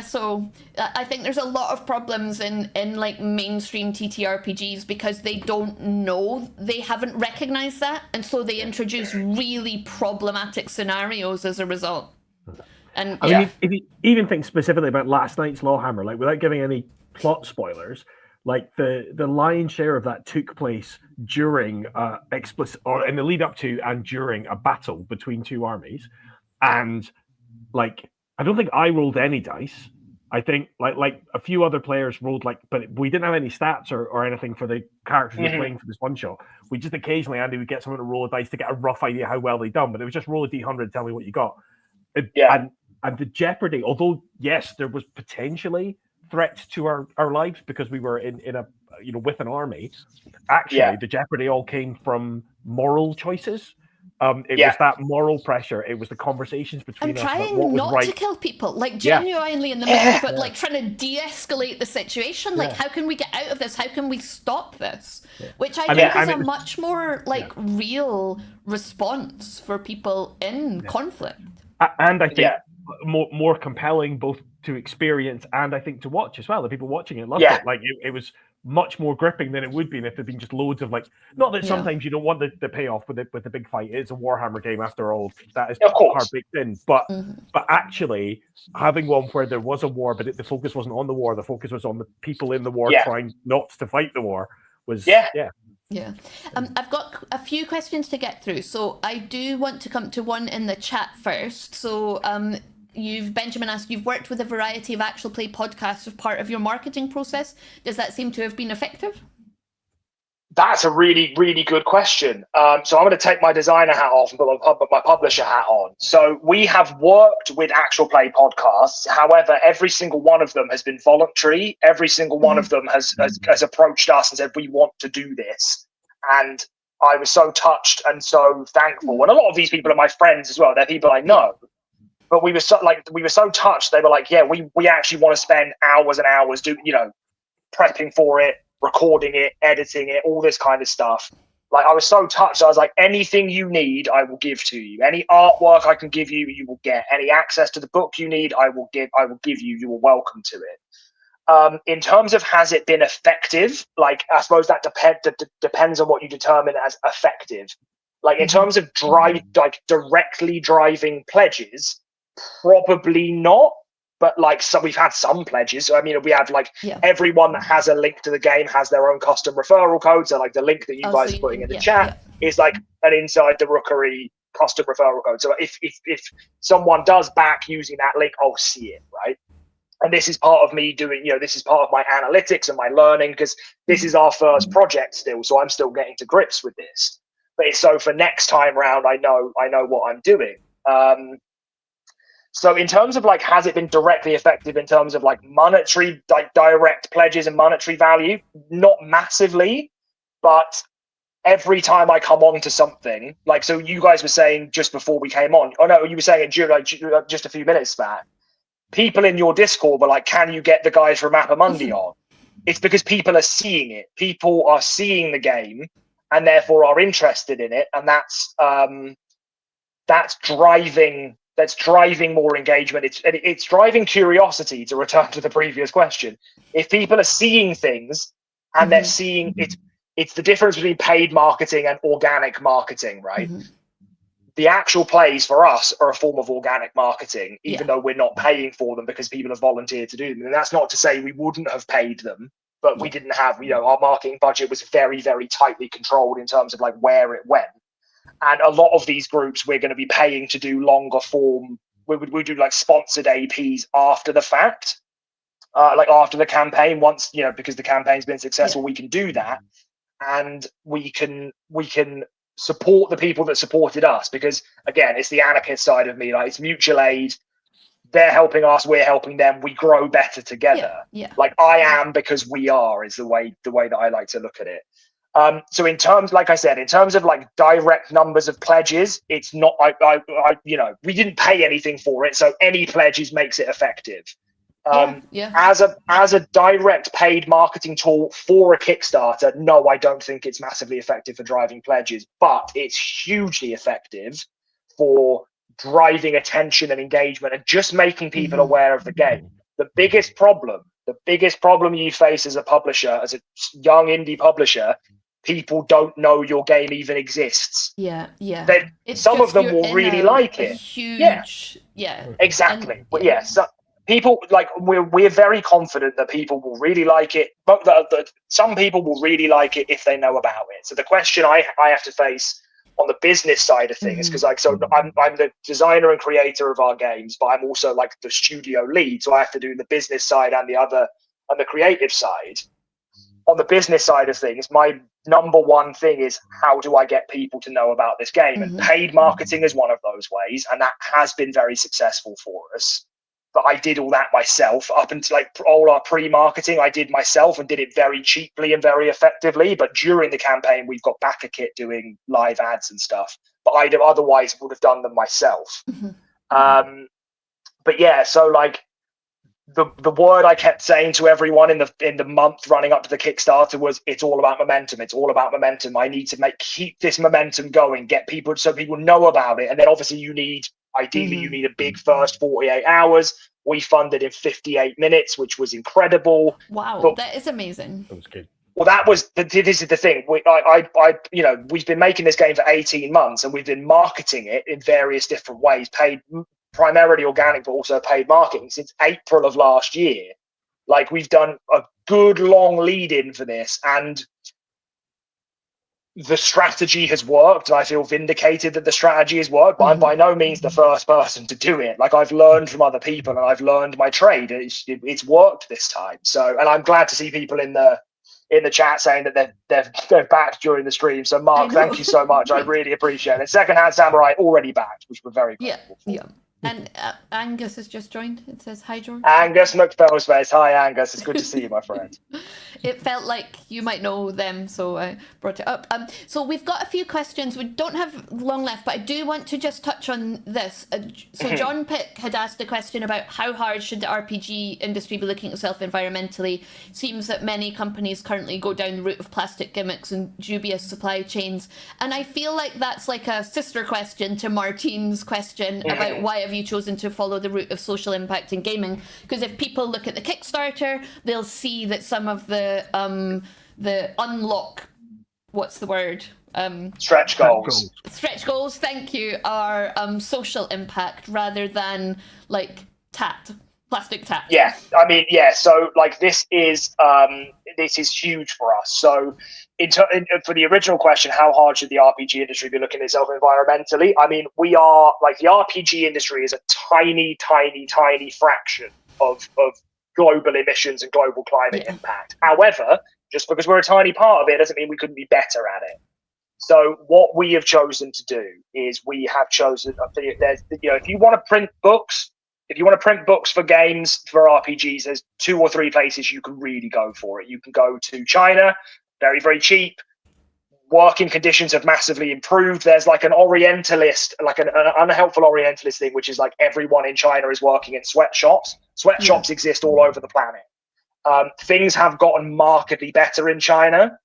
so I think there's a lot of problems in like mainstream TTRPGs because they don't know, they haven't recognized that, and so they introduce really problematic scenarios as a result. And I mean, if you even think specifically about last night's Lawhammer, like without giving any plot spoilers, like the lion's share of that took place during explicit, or in the lead up to and during a battle between two armies, and like, I don't think I rolled any dice. I think like a few other players rolled, like, but we didn't have any stats or anything for the characters we were playing for this one shot. We just occasionally, Andy, would get someone to roll a dice to get a rough idea how well they'd done, but it was just roll a D100, tell me what you got. And the jeopardy, although yes, there was potentially threats to our lives because we were in a, you know, with an army. Actually, the jeopardy all came from moral choices. It was that moral pressure. It was the conversations between us. And trying not to kill people, like genuinely in the midst of it, like trying to de-escalate the situation. Like, how can we get out of this? How can we stop this? Which I think is a much more like real response for people in conflict. And I think more compelling, both to experience and I think to watch as well. The people watching it loved it. Like it was much more gripping than it would be if there'd been just loads of like, not that sometimes you don't want the payoff with the big fight. It's a Warhammer game after all. That is hard baked in. But actually having one where there was a war, but the focus wasn't on the war, the focus was on the people in the war trying not to fight the war was I've got a few questions to get through, so I do want to come to one in the chat first. So Benjamin asked, you've worked with a variety of actual play podcasts as part of your marketing process. Does that seem to have been effective? That's a really, really good question. So I'm going to take my designer hat off and put my publisher hat on. So we have worked with actual play podcasts. However, every single one of them has been voluntary. Every single one of them has approached us and said, we want to do this. And I was so touched and so thankful. And a lot of these people are my friends as well. They're people I know. But we were so touched. They were like, yeah, we actually want to spend hours and hours prepping for it, recording it, editing it, all this kind of stuff. Like, I was so touched. I was like, anything you need, I will give to you. Any artwork I can give you, you will get. Any access to the book you need, I will give you. You are welcome to it. In terms of has it been effective, like, I suppose that depends on what you determine as effective. Like, in terms of directly driving pledges, probably not. But like, so we've had some pledges. I mean, we have like everyone that has a link to the game has their own custom referral code. So like the link that you guys are putting in the chat is like an Inside the Rookery custom referral code. So if someone does back using that link, I'll see it, right? And this is part of me doing, this is part of my analytics and my learning, because this is our first project still. So I'm still getting to grips with this. But so for next time round, I know what I'm doing. So in terms of like, has it been directly effective in terms of like monetary, like direct pledges and monetary value? Not massively, but every time I come on to something, like, so you guys were saying just before we came on, you were saying it during just a few minutes back, people in your Discord were like, can you get the guys from Mappa Mundi on? It's because people are seeing it. People are seeing the game and therefore are interested in it. And that's driving more engagement. It's driving curiosity, to return to the previous question. If people are seeing things and they're seeing it's the difference between paid marketing and organic marketing, right? The actual plays for us are a form of organic marketing, even though we're not paying for them because people have volunteered to do them. And that's not to say we wouldn't have paid them, but we didn't have, our marketing budget was very, very tightly controlled in terms of like where it went. And a lot of these groups we're going to be paying to do longer form. We do like sponsored APs after the fact, like after the campaign. Once, you know, because the campaign's been successful, we can do that, and we can support the people that supported us. Because again, it's the anarchist side of me. Like, it's mutual aid. They're helping us, we're helping them. We grow better together. Like, I am because we are is the way that I like to look at it. So in terms, like I said, in terms of like direct numbers of pledges, it's not, you know, we didn't pay anything for it, so any pledges makes it effective. As a direct paid marketing tool for a Kickstarter, no, I don't think it's massively effective for driving pledges, but it's hugely effective for driving attention and engagement and just making people aware of the game. The biggest problem you face as a publisher, as a young indie publisher, people don't know your game even exists. Some of them will really like it. Exactly. And, so people, like, we're very confident that people will really like it, but some people will really like it if they know about it. So the question I have to face on the business side of things, because I'm the designer and creator of our games, but I'm also like the studio lead, so I have to do the business side and the creative side. On the business side of things, my number one thing is, how do I get people to know about this game? And paid marketing is one of those ways, and that has been very successful for us. But I did all that myself. Up until like all our pre-marketing, I did myself and did it very cheaply and very effectively. But during the campaign, we've got backer kit doing live ads and stuff. But I otherwise would have done them myself. But yeah, so like the word I kept saying to everyone in the month running up to the Kickstarter was, it's all about momentum. It's all about momentum. I need to keep this momentum going, get people, so people know about it. And then obviously you need a big first 48 hours. We funded in 58 minutes, which was incredible. Wow, that is amazing. That was good. Well, this is the thing. You know, we've been making this game for 18 months, and we've been marketing it in various different ways, paid, primarily organic, but also paid marketing since April of last year. Like, we've done a good long lead in for this, and the strategy has worked. I feel vindicated that the strategy has worked, but I'm by no means the first person to do it. Like, I've learned from other people and I've learned my trade. It's worked this time. So, and I'm glad to see people in the chat saying that they're backed during the stream. So Mark, thank you so much. I really appreciate it. Secondhand Samurai already backed, which we're very grateful for. And Angus has just joined. It says, hi, George. Angus McPhillspace. Hi, Angus. It's good to see you, my friend. It felt like you might know them, so I brought it up. So we've got a few questions. We don't have long left, but I do want to just touch on this. So John Pick had asked a question about how hard should the RPG industry be looking at itself environmentally. Seems that many companies currently go down the route of plastic gimmicks and dubious supply chains. And I feel like that's like a sister question to Martine's question about why have you chosen to follow the route of social impact in gaming? Because if people look at the Kickstarter, they'll see that some of the unlock, what's the word? Stretch goals. Stretch goals, thank you, are social impact rather than like plastic tat. Yeah, I mean, yeah. So like this is huge for us. So for the original question, how hard should the RPG industry be looking at itself environmentally? I mean, we are like, the RPG industry is a tiny fraction of global emissions and global climate impact. However, just because we're a tiny part of it doesn't mean we couldn't be better at it. So what we have chosen to do is we have chosen, if you want to print books, for games, for RPGs, there's 2 or 3 places you can really go for it. You can go to China, very, very cheap. Working conditions have massively improved. There's like an Orientalist, like an unhelpful Orientalist thing, which is like everyone in China is working in sweatshops. Sweatshops exist all over the planet. Things have gotten markedly better in China.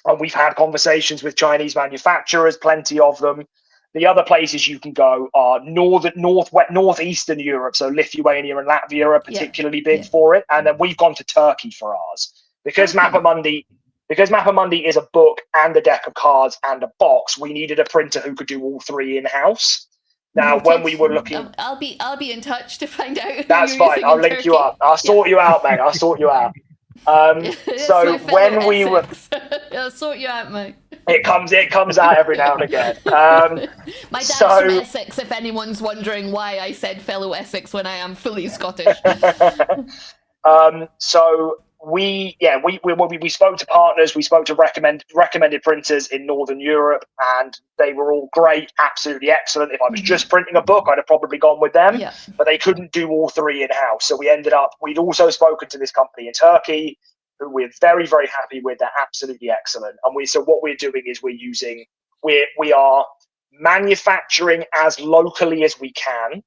And we've had conversations with Chinese manufacturers, plenty of them. The other places you can go are northeastern Europe, so Lithuania and Latvia are particularly big for it, and then we've gone to Turkey for ours because Mappa Mundi is a book and a deck of cards and a box. We needed a printer who could do all 3 in house. Now, when we were looking, I'll be in touch to find out. That's fine. I'll link you up. I'll sort you out, mate. I'll sort you out. So when we were, I'll sort you out, mate. It comes out every now and again. My dad's from Essex, if anyone's wondering why I said fellow Essex when I am fully Scottish. So we spoke to partners, we spoke to recommended printers in Northern Europe, and they were all great, absolutely excellent. If I was just printing a book, I'd have probably gone with them, but they couldn't do all three in-house. So we'd also spoken to this company in Turkey, who we're very, very happy with. They're absolutely excellent. And so what we're doing is we are manufacturing as locally as we can.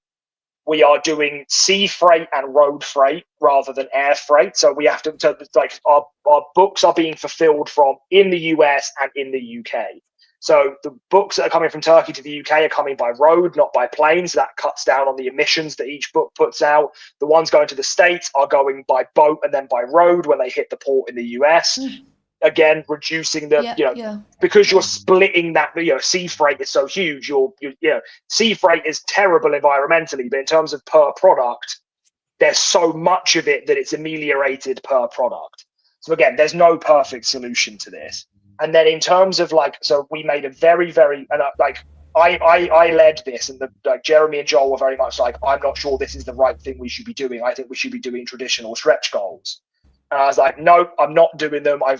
We are doing sea freight and road freight rather than air freight. So we have our books are being fulfilled from in the US and in the UK. So the books that are coming from Turkey to the UK are coming by road, not by plane. So that cuts down on the emissions that each book puts out. The ones going to the States are going by boat and then by road when they hit the port in the US. Again, reducing because you're splitting that, sea freight is so huge. Sea freight is terrible environmentally, but in terms of per product, there's so much of it that it's ameliorated per product. So again, there's no perfect solution to this. And then in terms of so we made a very, very, and I led this, and Jeremy and Joel were very much like, I'm not sure this is the right thing we should be doing. I think we should be doing traditional stretch goals. And I was like, no, I'm not doing them. I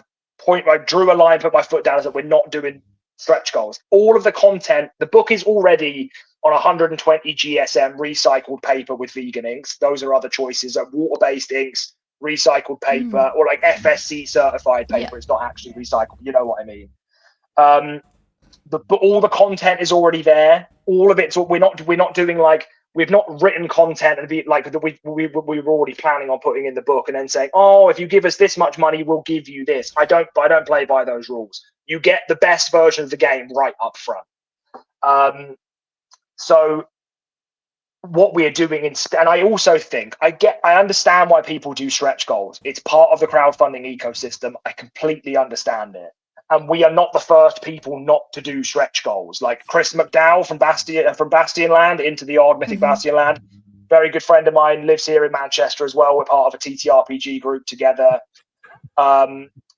drew a line, put my foot down, and said, we're not doing stretch goals. All of the content, the book is already on 120 GSM recycled paper with vegan inks. Those are other choices, water-based inks, recycled paper, or FSC certified paper. It's not actually recycled. You know what I mean? All the content is already there. All of it. So we're not doing we've not written content and be we were already planning on putting in the book and then saying, oh, if you give us this much money, we'll give you this. I don't play by those rules. You get the best version of the game right up front. So what we're doing instead, and I also think I understand why people do stretch goals. It's part of the crowdfunding ecosystem. I completely understand it. And we are not the first people not to do stretch goals. Like Chris McDowell from Bastion Land, Into the Odd, Mythic Bastion Land, very good friend of mine, lives here in Manchester as well. We're part of a TTRPG group together.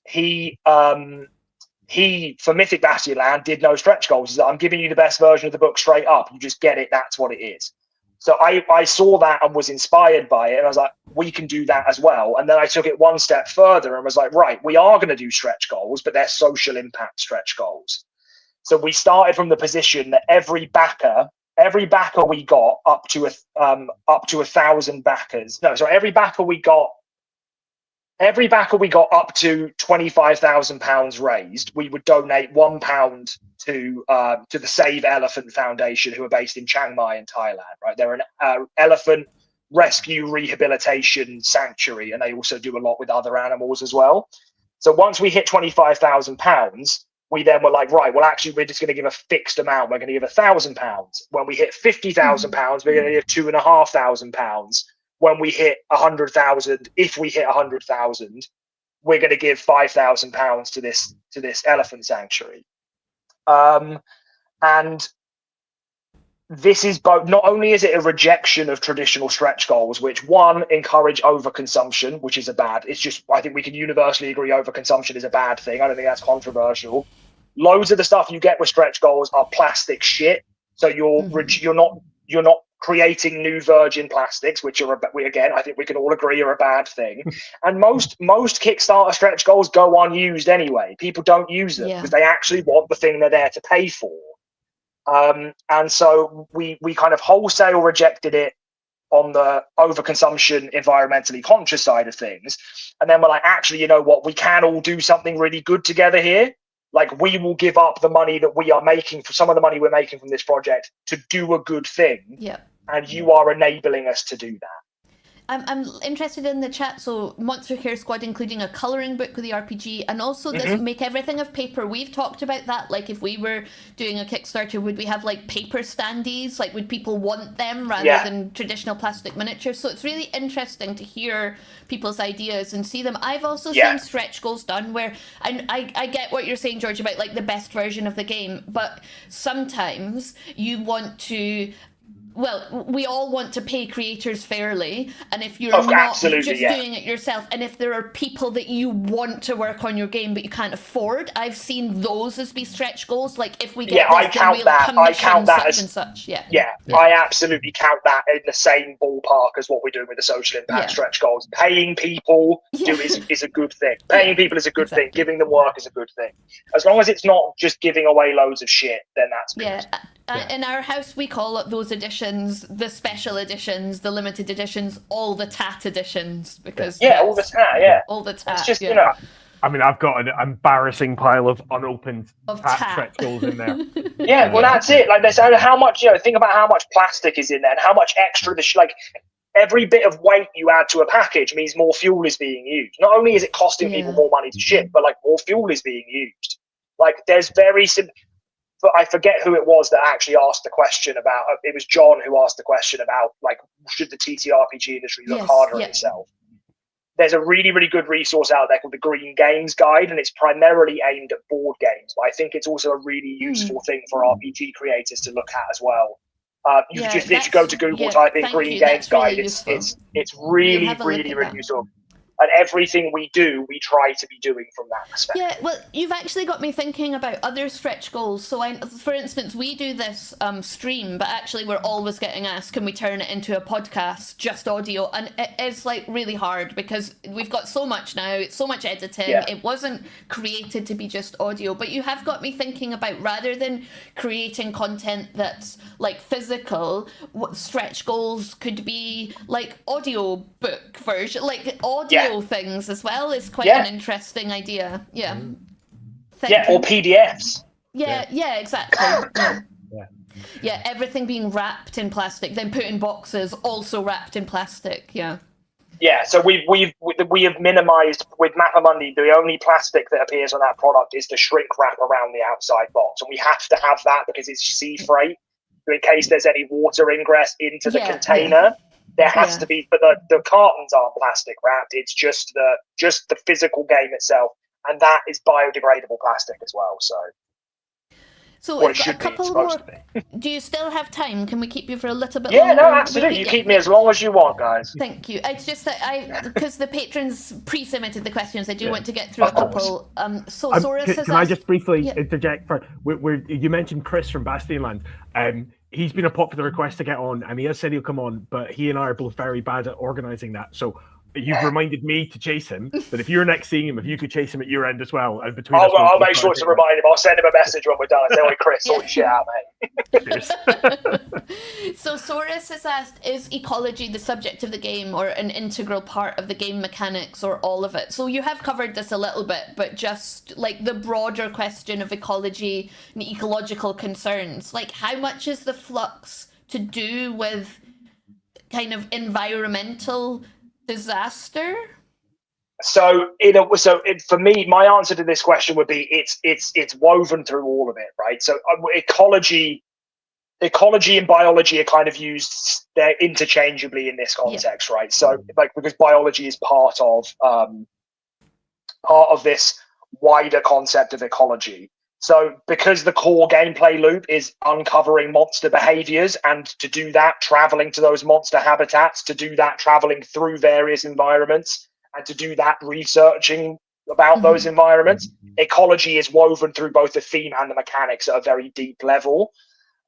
He for Mythic Bastion Land did no stretch goals. He's like, I'm giving you the best version of the book straight up. You just get it. That's what it is. So I saw that and was inspired by it. And I was like, we can do that as well. And then I took it one step further and was like, right, we are going to do stretch goals, but they're social impact stretch goals. So we started from the position that every backer we got up to 1,000 backers. No, sorry, every backer we got up to £25,000 raised, we would donate £1 to the Save Elephant Foundation, who are based in Chiang Mai in Thailand. Right, they're an elephant rescue rehabilitation sanctuary, and they also do a lot with other animals as well. So once we hit £25,000, we then were like, right, well, actually, we're just going to give a fixed amount. We're going to give £1,000. When we hit £50,000, we're going to give £2,500. When we hit 100,000, if we hit 100,000, we're going to give £5,000 to this elephant sanctuary. And this is both. Not only is it a rejection of traditional stretch goals, which encourage overconsumption, which is a bad. It's just, I think we can universally agree overconsumption is a bad thing. I don't think that's controversial. Loads of the stuff you get with stretch goals are plastic shit. So you're not creating new virgin plastics, which are, again, I think we can all agree are a bad thing. And most Kickstarter stretch goals go unused anyway. People don't use them because they actually want the thing they're there to pay for. And so we kind of wholesale rejected it on the overconsumption, environmentally conscious side of things. And then we're like, actually, you know what? We can all do something really good together here. Like, we will give up the money that we are making, for some of the money we're making from this project, to do a good thing. Yeah. And you are enabling us to do that. I'm interested in the chat. So Monster Care Squad including a colouring book with the RPG, and also this make everything of paper. We've talked about that. Like, if we were doing a Kickstarter, would we have like paper standees? Like, would people want them rather than traditional plastic miniatures? So it's really interesting to hear people's ideas and see them. I've also seen stretch goals done where, and I get what you're saying, George, about like the best version of the game, but sometimes you want to well, we all want to pay creators fairly, and if you're Oh, not absolutely, just yeah. doing it yourself, and if there are people that you want to work on your game but you can't afford, I've seen those as be stretch goals. Like, if we get Yeah, this, then we'll commission such and such. Yeah, I absolutely count that in the same ballpark as what we're doing with the social impact stretch goals. Paying people is a good thing. Paying people is a good thing. Giving them work is a good thing. As long as it's not just giving away loads of shit, then that's good. In our house, we call it those editions, the special editions, the limited editions, all the tat editions, because all the tat, all the tat. It's just you know. I mean, I've got an embarrassing pile of unopened tat stretch goals in there. Yeah, well, that's it. Like, there's how much, think about how much plastic is in there and how much extra like every bit of weight you add to a package means more fuel is being used. Not only is it costing people more money to ship, but like more fuel is being used. Like, there's but I forget who it was that actually asked the question about. It was John who asked the question about, like, should the TTRPG industry look harder on itself? There's a really, really good resource out there called the Green Games Guide, and it's primarily aimed at board games. But I think it's also a really useful thing for RPG creators to look at as well. You just literally go to Google, type in Green Games Guide. Really it's really, really, really useful. And everything we do, we try to be doing from that perspective. Yeah, well, you've actually got me thinking about other stretch goals. So, for instance, we do this stream, but actually we're always getting asked, can we turn it into a podcast, just audio? And it is like really hard because we've got so much now, it's so much editing. It wasn't created to be just audio. But you have got me thinking about, rather than creating content that's like physical, what stretch goals could be like audio book version, like audio things as well is quite an interesting idea. Or PDFs. Exactly. Everything being wrapped in plastic, then put in boxes, also wrapped in plastic. So we have minimized with Mappa Mundi. The only plastic that appears on that product is the shrink wrap around the outside box, and we have to have that because it's sea freight. So in case there's any water ingress into the container, there has to be. But the cartons aren't plastic wrapped. It's just the physical game itself, and that is biodegradable plastic as well. So we've got a couple more. Do you still have time? Can we keep you for a little bit Yeah, longer? no, absolutely. You keep me as long as you want, guys. Thank you. It's just that because the patrons pre-submitted the questions, I do want to get through a couple. So Soros has Can I just briefly interject? You mentioned Chris from Bastionland. He's been a popular request to get on, and he has said he'll come on, but he and I are both very bad at organising that. So you've reminded me to chase him, but if you're next seeing him, if you could chase him at your end as well, and between us, I'll make sure to remind him. I'll send him a message when we're done. I say, "Wait, Chris, sort your shit out, mate." So Soros has asked, is ecology the subject of the game or an integral part of the game mechanics or all of it? So you have covered this a little bit, but just like the broader question of ecology and ecological concerns, like how much is the flux to do with kind of environmental disaster? For me, my answer to this question would be it's woven through all of it, right? So ecology and biology are kind of used they're interchangeably in this context, right? So like because biology is part of this wider concept of ecology. So because the core gameplay loop is uncovering monster behaviors, and to do that, traveling to those monster habitats, to do that, traveling through various environments, and to do that, researching about those environments, ecology is woven through both the theme and the mechanics at a very deep level.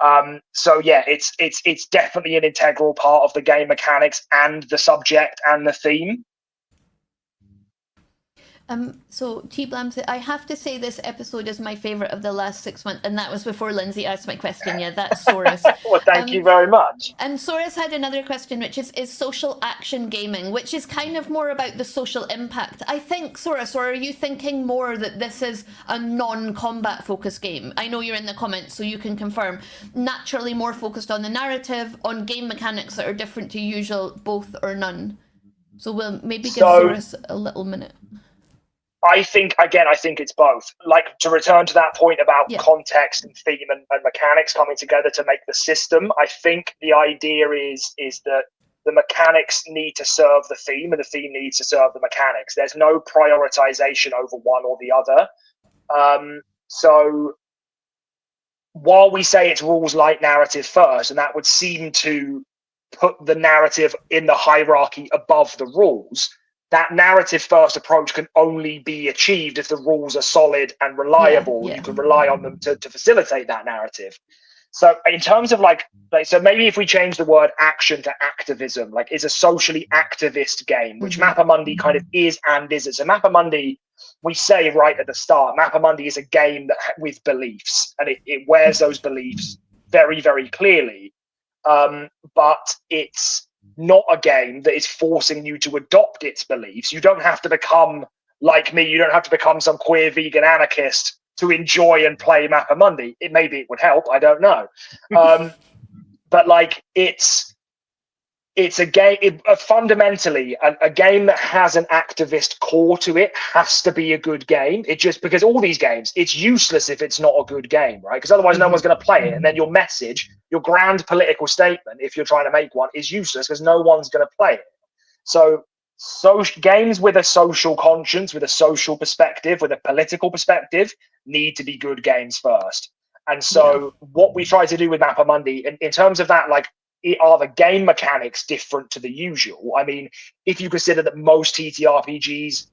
It's definitely an integral part of the game mechanics and the subject and the theme. So T-Blam said, I have to say this episode is my favourite of the last 6 months, and that was before Lindsay asked my question. Yeah, that's Soros. Well, thank you very much. And Soros had another question, which is social action gaming, which is kind of more about the social impact. I think, Soros, or are you thinking more that this is a non-combat focused game? I know you're in the comments, so you can confirm. Naturally more focused on the narrative, on game mechanics that are different to usual, both or none. So we'll maybe give Soros a little minute. I think it's both. Like, to return to that point about context and theme and mechanics coming together to make the system, I think the idea is that the mechanics need to serve the theme and the theme needs to serve the mechanics. There's no prioritization over one or the other. So while we say it's rules light narrative first, and that would seem to put the narrative in the hierarchy above the rules, that narrative first approach can only be achieved if the rules are solid and reliable. You can rely on them to facilitate that narrative. So in terms of like, so maybe if we change the word action to activism, like is a socially activist game, which Mappa Mundi kind of is and isn't. So Mappa Mundi, we say right at the start, Mappa Mundi is a game that with beliefs, and it wears those beliefs very, very clearly. But it's not a game that is forcing you to adopt its beliefs. You don't have to become like me. You don't have to become some queer vegan anarchist to enjoy and play Mappa Mundi. Maybe it would help. I don't know. But like it's a game, fundamentally a game that has an activist core to it has to be a good game. It just, because all these games, it's useless if it's not a good game, right? Because otherwise no one's going to play it. And then your message, your grand political statement, if you're trying to make one, is useless because no one's going to play it. So games with a social conscience, with a social perspective, with a political perspective, need to be good games first. And so what we try to do with Mappa Mundi, in terms of that, like, are the game mechanics different to the usual? I mean, if you consider that most TTRPGs,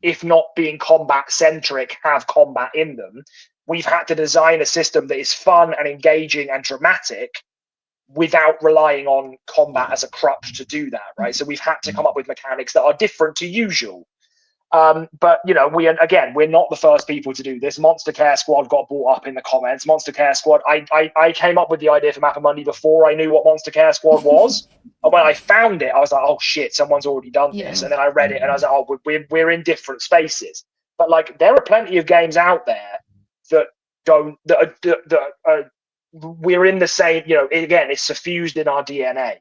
if not being combat centric, have combat in them, we've had to design a system that is fun and engaging and dramatic without relying on combat as a crutch to do that, right? So we've had to come up with mechanics that are different to usual. But you know, we're not the first people to do this. Monster Care Squad got brought up in the comments. Monster Care Squad, I came up with the idea for Mappa Mundi before I knew what Monster Care Squad was. And when I found it, I was like, oh shit, someone's already done this. And then I read it and I was like, oh, we're in different spaces. But like, there are plenty of games out there that we're in the same, you know, again, it's suffused in our DNA.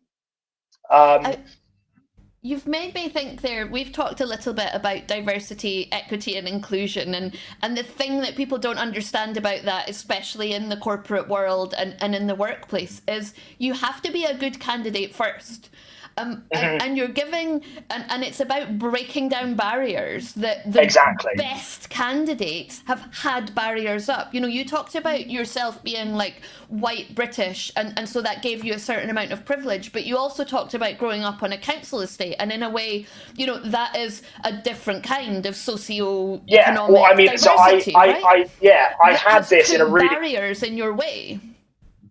You've made me think there, we've talked a little bit about diversity, equity and inclusion, and the thing that people don't understand about that, especially in the corporate world and in the workplace, is you have to be a good candidate first. And you're giving, and it's about breaking down barriers that the best candidates have had barriers up. You know, you talked about yourself being like white British, and so that gave you a certain amount of privilege, but you also talked about growing up on a council estate, and in a way, you know, that is a different kind of socio-economic diversity, right? I had this in a really barriers in your way.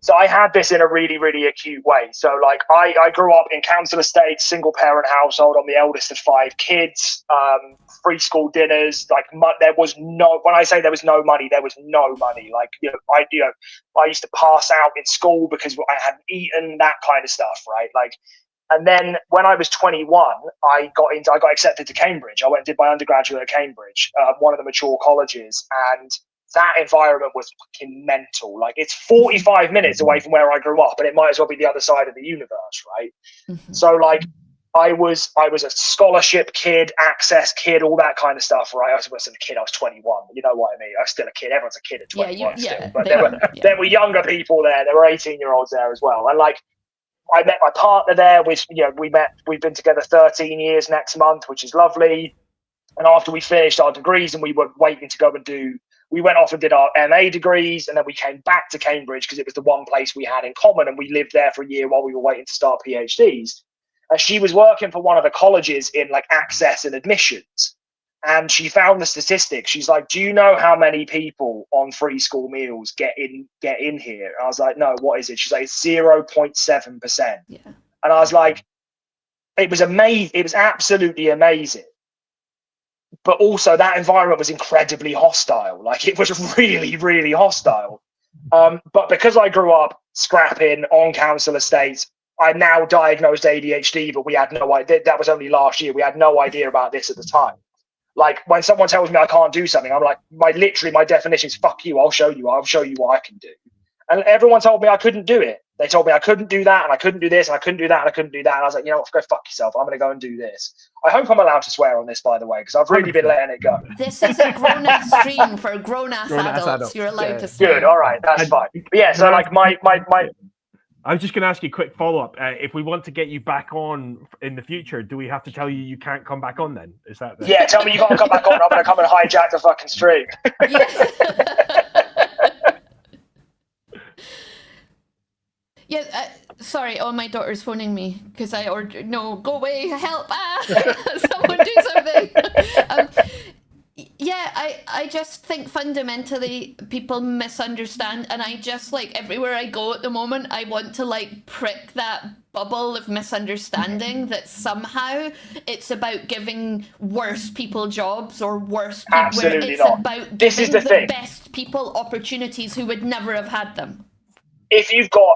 So I had this in a really, really acute way. So like I grew up in council estates, single parent household. I'm the eldest of 5 kids, free school dinners. Like there was no, when I say there was no money, there was no money. Like, I used to pass out in school because I hadn't eaten, that kind of stuff. Right. Like, and then when I was 21, I got accepted to Cambridge. I went and did my undergraduate at Cambridge, one of the mature colleges, and that environment was fucking mental. Like, it's 45 minutes away from where I grew up, and it might as well be the other side of the universe, right? So like, I was a scholarship kid, access kid, all that kind of stuff, right? I wasn't a kid, I was 21. You know what I mean? I was still a kid. Everyone's a kid at 21 still. But there were younger people there. There were 18-year-olds there as well. And like, I met my partner there. We've been together 13 years next month, which is lovely. And after we finished our degrees and we were waiting to go and we went off and did our MA degrees, and then we came back to Cambridge because it was the one place we had in common, and we lived there for a year while we were waiting to start PhDs. And she was working for one of the colleges in like access and admissions, and she found the statistics. She's like, do you know how many people on free school meals get in here? And I was like, no, what is it? She's like, it's 0.7%. Yeah. And I was like, it was amazing. It was absolutely amazing. But also that environment was incredibly hostile. Like, it was really, really hostile. But because I grew up scrapping on council estates, I'm now diagnosed ADHD, but we had no idea. That was only last year. We had no idea about this at the time. Like, when someone tells me I can't do something, I'm like, my definition is fuck you. I'll show you what I can do. And everyone told me I couldn't do it. They told me I couldn't do that, and I couldn't do this, and I couldn't do that, and I couldn't do that. And I was like, you know what, go fuck yourself. I'm going to go and do this. I hope I'm allowed to swear on this, by the way, because I've really been letting it go. This is a grown-ass stream for grown-ass adults. You're allowed to swear. Good, all right, that's fine. But yeah, so like my I was just going to ask you a quick follow-up. If we want to get you back on in the future, do we have to tell you can't come back on then? Is that Yeah, tell me you can't come back on. I'm going to come and hijack the fucking stream. Yeah, sorry, my daughter's phoning me because I ordered. No, go away, help! Someone do something. Yeah, I just think fundamentally people misunderstand, and I just like everywhere I go at the moment, I want to like prick that bubble of misunderstanding that somehow it's about giving worse people jobs or worse people. Absolutely it's not. about This giving is the thing. best people opportunities who would never have had them. If you've got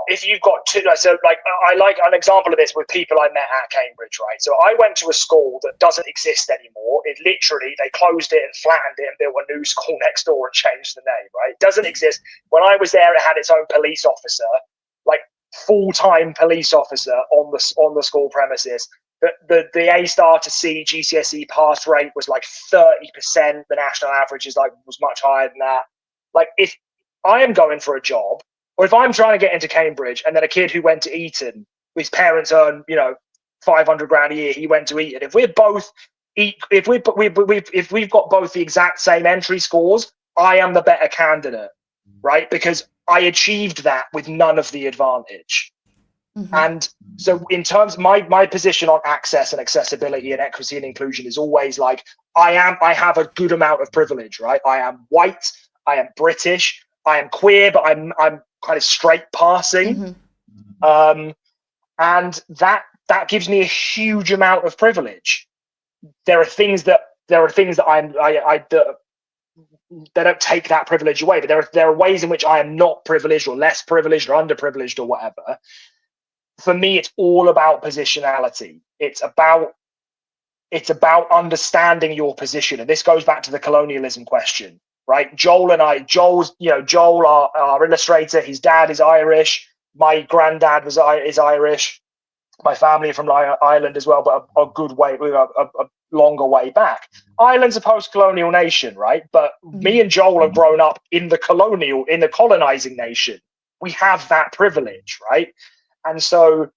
two, so like I like an example of this with people I met at Cambridge, right? So I went to a school that doesn't exist anymore. It literally, they closed it and flattened it and built a new school next door and changed the name, right? It doesn't exist. When I was there, it had its own police officer, like full-time police officer on the school premises. The A-star to C GCSE pass rate was like 30%. The national average was much higher than that. Like, if I am going for a job, or if I'm trying to get into Cambridge, and then a kid who went to Eton, his parents earn, $500,000 a year, he went to Eton. If we've got both the exact same entry scores, I am the better candidate, right? Because I achieved that with none of the advantage. Mm-hmm. And so, in terms of my position on access and accessibility and equity and inclusion is always like, I have a good amount of privilege, right? I am white, I am British, I am queer, but I'm kind of straight passing. Mm-hmm. And that gives me a huge amount of privilege. There are things that they don't take that privilege away, but there are ways in which I am not privileged or less privileged or underprivileged or whatever. For me, it's all about positionality. It's about understanding your position. And this goes back to the colonialism question. Right, Joel, our illustrator, his dad is Irish. My granddad is Irish. My family are from Ireland as well, but a longer way back. Ireland's a post-colonial nation, right? But me and Joel have grown up in the colonizing nation. We have that privilege, right? And so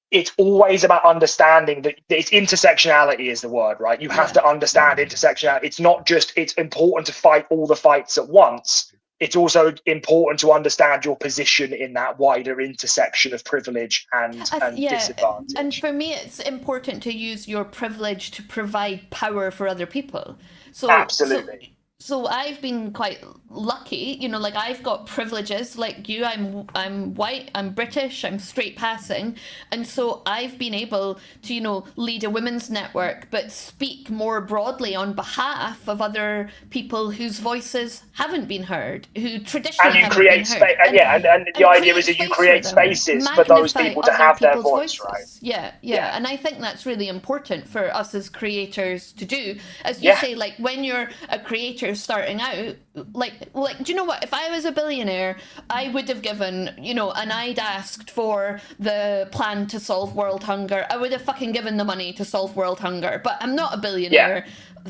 it's always about understanding that it's intersectionality is the word, right? You have to understand intersectionality. It's not just, it's important to fight all the fights at once. It's also important to understand your position in that wider intersection of privilege and disadvantage. And for me, it's important to use your privilege to provide power for other people. So absolutely. So I've been quite lucky, like I've got privileges like you. I'm white, I'm British, I'm straight passing. And so I've been able to, lead a women's network, but speak more broadly on behalf of other people whose voices haven't been heard, who traditionally haven't been heard. And the idea is that you create spaces for those people to have their voice, right? Yeah. And I think that's really important for us as creators to do. As you say, like when you're a creator starting out, like do you know what, if I was a billionaire, I would have given, and I'd asked for the plan to solve world hunger, I would have fucking given the money to solve world hunger. But I'm not a billionaire,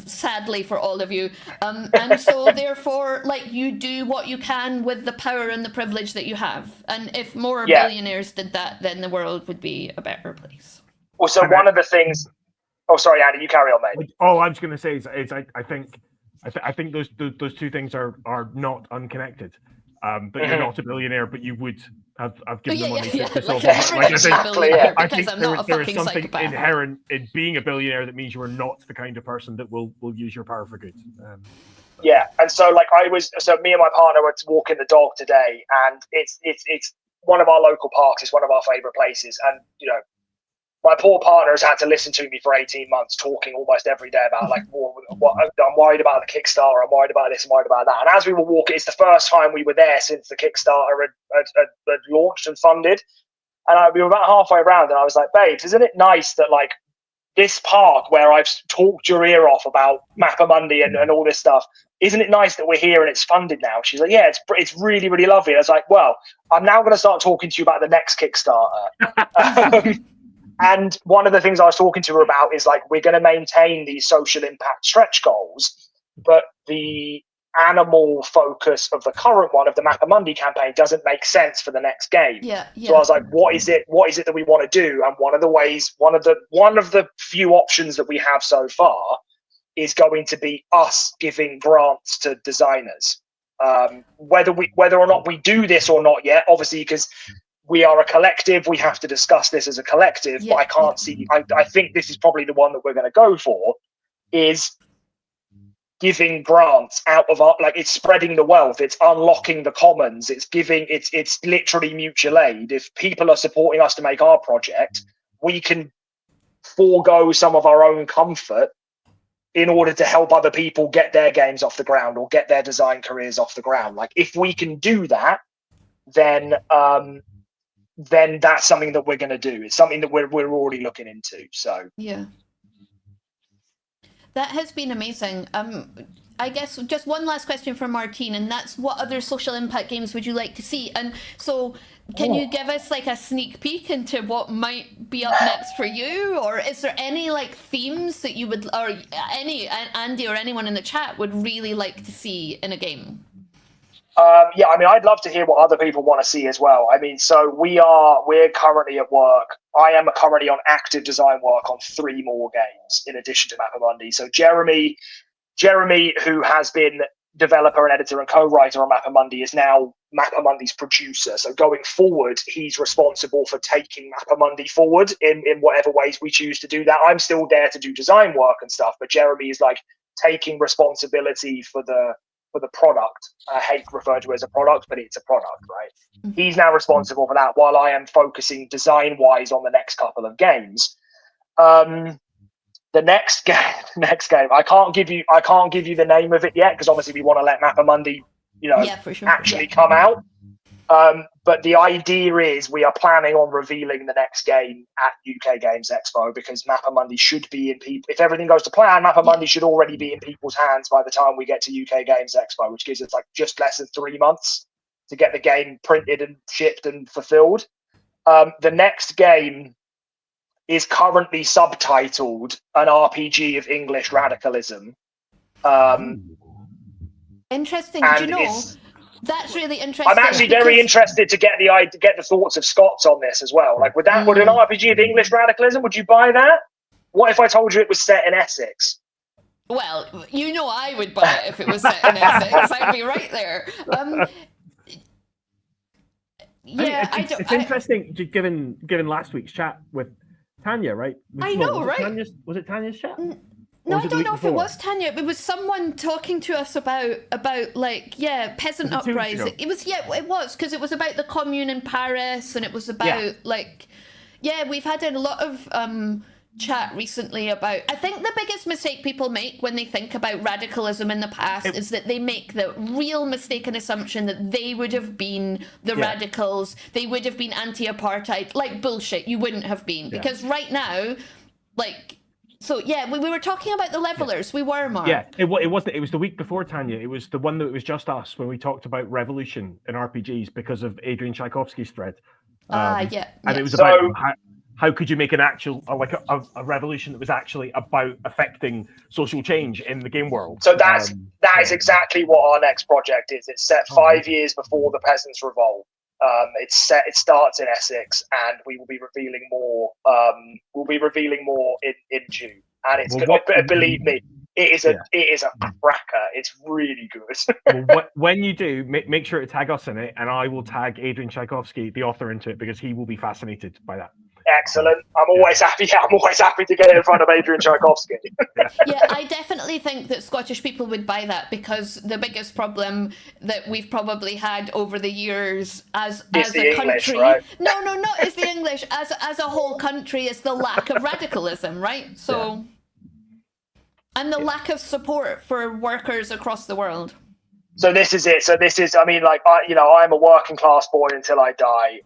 sadly for all of you, and so therefore, like, you do what you can with the power and the privilege that you have, and if more billionaires did that, then the world would be a better place. Also, one of the things, sorry Andy, you carry on, mate. I'm just going to say is I think those two things are not unconnected. But you're not a billionaire, but you would have given the money to solve it. I think there is something inherent in being a billionaire that means you are not the kind of person that will use your power for good. And so me and my partner were walking the dog today, and it's one of our local parks. It's one of our favorite places, and my poor partner has had to listen to me for 18 months talking almost every day about I'm worried about the Kickstarter, I'm worried about this, I'm worried about that. And as we were walking, it's the first time we were there since the Kickstarter had launched and funded. And we were about halfway around, and I was like, babes, isn't it nice that like this park where I've talked your ear off about Mappa Mundi and all this stuff, isn't it nice that we're here and it's funded now? She's like, yeah, it's really, really lovely. And I was like, well, I'm now going to start talking to you about the next Kickstarter. And one of the things I was talking to her about is like, we're going to maintain these social impact stretch goals, but the animal focus of the current one, of the Mappa Mundi campaign, doesn't make sense for the next game. So I was like, what is it that we want to do? And one of the few options that we have so far is going to be us giving grants to designers. Whether or not we do this or not yet, obviously, because we are a collective, we have to discuss this as a collective. But I can't see. I think this is probably the one that we're going to go for, is giving grants out of our, like, it's spreading the wealth, it's unlocking the commons, it's literally mutual aid. If people are supporting us to make our project, we can forego some of our own comfort in order to help other people get their games off the ground or get their design careers off the ground. Like, if we can do that, then that's something that we're going to do. It's something that we're already looking into. So yeah. That has been amazing. I guess just one last question for Martine, and that's, what other social impact games would you like to see? And so can you give us like a sneak peek into what might be up next for you? Or is there any like themes that you would, or any, Andy or anyone in the chat would really like to see in a game? Yeah, I mean, I'd love to hear what other people want to see as well. I mean, so we're currently at work. I am currently on active design work on 3 more games in addition to Mappa Mundi. So Jeremy, who has been developer and editor and co-writer on Mappa Mundi, is now Mappa Mundi's producer. So going forward, he's responsible for taking Mappa Mundi forward in whatever ways we choose to do that. I'm still there to do design work and stuff, but Jeremy is like taking responsibility for the product. I hate to refer to it as a product, but it's a product, right? Mm-hmm. He's now responsible for that, while I am focusing design-wise on the next couple of games. The next game, I can't give you the name of it yet, because obviously we want to let Mappa Mundi, for sure, actually come out. But the idea is we are planning on revealing the next game at UK Games Expo, because Mappa Mundi should be in people. If everything goes to plan, Mappa Mundi should already be in people's hands by the time we get to UK Games Expo, which gives us like just less than 3 months to get the game printed and shipped and fulfilled. The next game is currently subtitled An RPG of English Radicalism. Interesting. Do you know? That's really interesting. I'm actually very interested to get the thoughts of Scott's on this as well. Like, would an RPG of English radicalism? Would you buy that? What if I told you it was set in Essex? Well, I would buy it if it was set in Essex. I'd be right there. It's interesting, given last week's chat with Tanya, right? Right? Was it Tanya's chat? No, I don't know if it was Tanya. It was someone talking to us about peasant uprising. It was because it was about the commune in Paris, and it was about we've had a lot of chat recently about. I think the biggest mistake people make when they think about radicalism in the past is that they make the real mistaken assumption that they would have been the radicals. They would have been anti-apartheid. Like, bullshit. You wouldn't have been, because right now, like. So we were talking about the levelers. We were, Mark. Yeah, it wasn't. It was the week before, Tanya. It was the one that was just us when we talked about revolution in RPGs because of Adrian Tchaikovsky's thread. And it was about how could you make an actual a revolution that was actually about affecting social change in the game world. So that is exactly what our next project is. It's set 5 years before the Peasants' Revolt. It starts in Essex, and we will be revealing more. In June, and it's good. Believe me, it is a cracker. It's really good. Well, when you do, make sure to tag us in it, and I will tag Adrian Tchaikovsky, the author, into it, because he will be fascinated by that. Excellent. I'm always happy. I'm always happy to get in front of Adrian Tchaikovsky. I definitely think that Scottish people would buy that, because the biggest problem that we've probably had over the years as a country, English, right? No, it's the English as a whole country, is the lack of radicalism, right? So, and the lack of support for workers across the world. So this is it. I mean, like, I'm a working class boy until I die.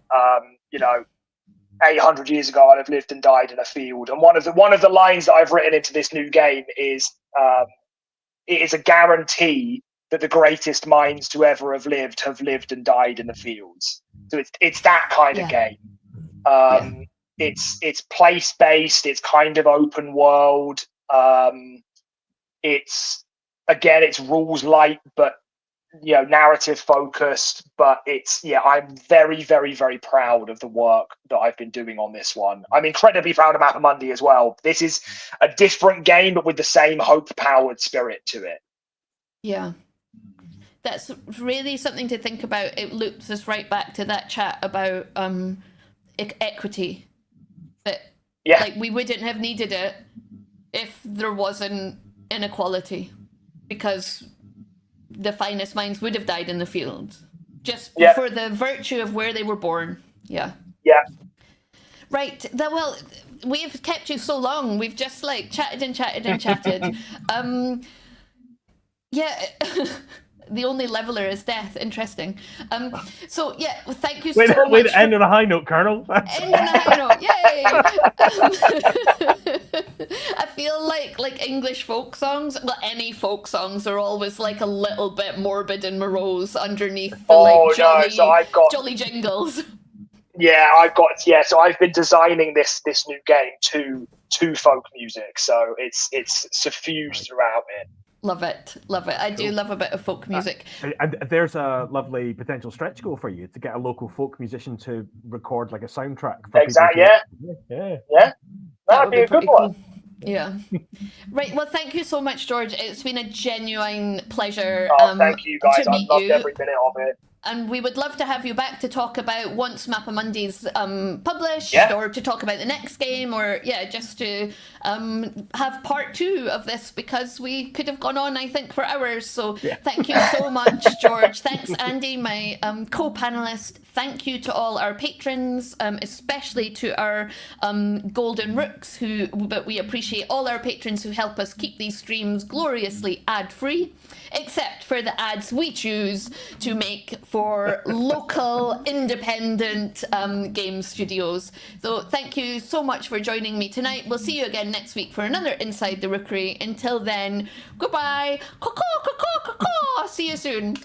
800 years ago, I'd have lived and died in a field. And one of the lines that I've written into this new game is, it is a guarantee that the greatest minds to ever have lived and died in the fields. So it's that kind of game. It's place based. It's kind of open world. It's rules light, but narrative focused, but I'm very, very, very proud of the work that I've been doing on this one. I'm incredibly proud of Mappa Mundi as well. This is a different game, but with the same hope-powered spirit to it. Yeah. that's really something to think about. It loops us right back to that chat about equity. That like we wouldn't have needed it if there wasn't inequality, because the finest minds would have died in the field just for the virtue of where they were born. Yeah. Right. Well, we've kept you so long. We've just like chatted and chatted and chatted. The only leveler is death. Interesting. So yeah, well, thank you so much. Wait, end on a high note, Colonel. End on a high note. Yay! I feel like English folk songs, well, any folk songs are always like a little bit morbid and morose underneath the jolly jingles. So I've been designing this new game to folk music, so it's suffused throughout it. Love it. I do love a bit of folk music. And there's a lovely potential stretch goal for you to get a local folk musician to record like a soundtrack. Exactly. Yeah. That'd be a good one. Cool. Yeah. Right. Well, thank you so much, George. It's been a genuine pleasure. Thank you, guys. I loved every minute of it. And we would love to have you back to talk about once Mappa Mundi's published, or to talk about the next game, or just to have part 2 of this, because we could have gone on, I think, for hours. So thank you so much, George. Thanks, Andy, my co-panelist. Thank you to all our patrons, especially to our Golden Rooks, but we appreciate all our patrons who help us keep these streams gloriously ad-free, except for the ads we choose to make for local independent game studios. So thank you so much for joining me tonight. We'll see you again next week for another Inside the Rookery. Until then, goodbye. Caw-caw, caw-caw, caw-caw. See you soon.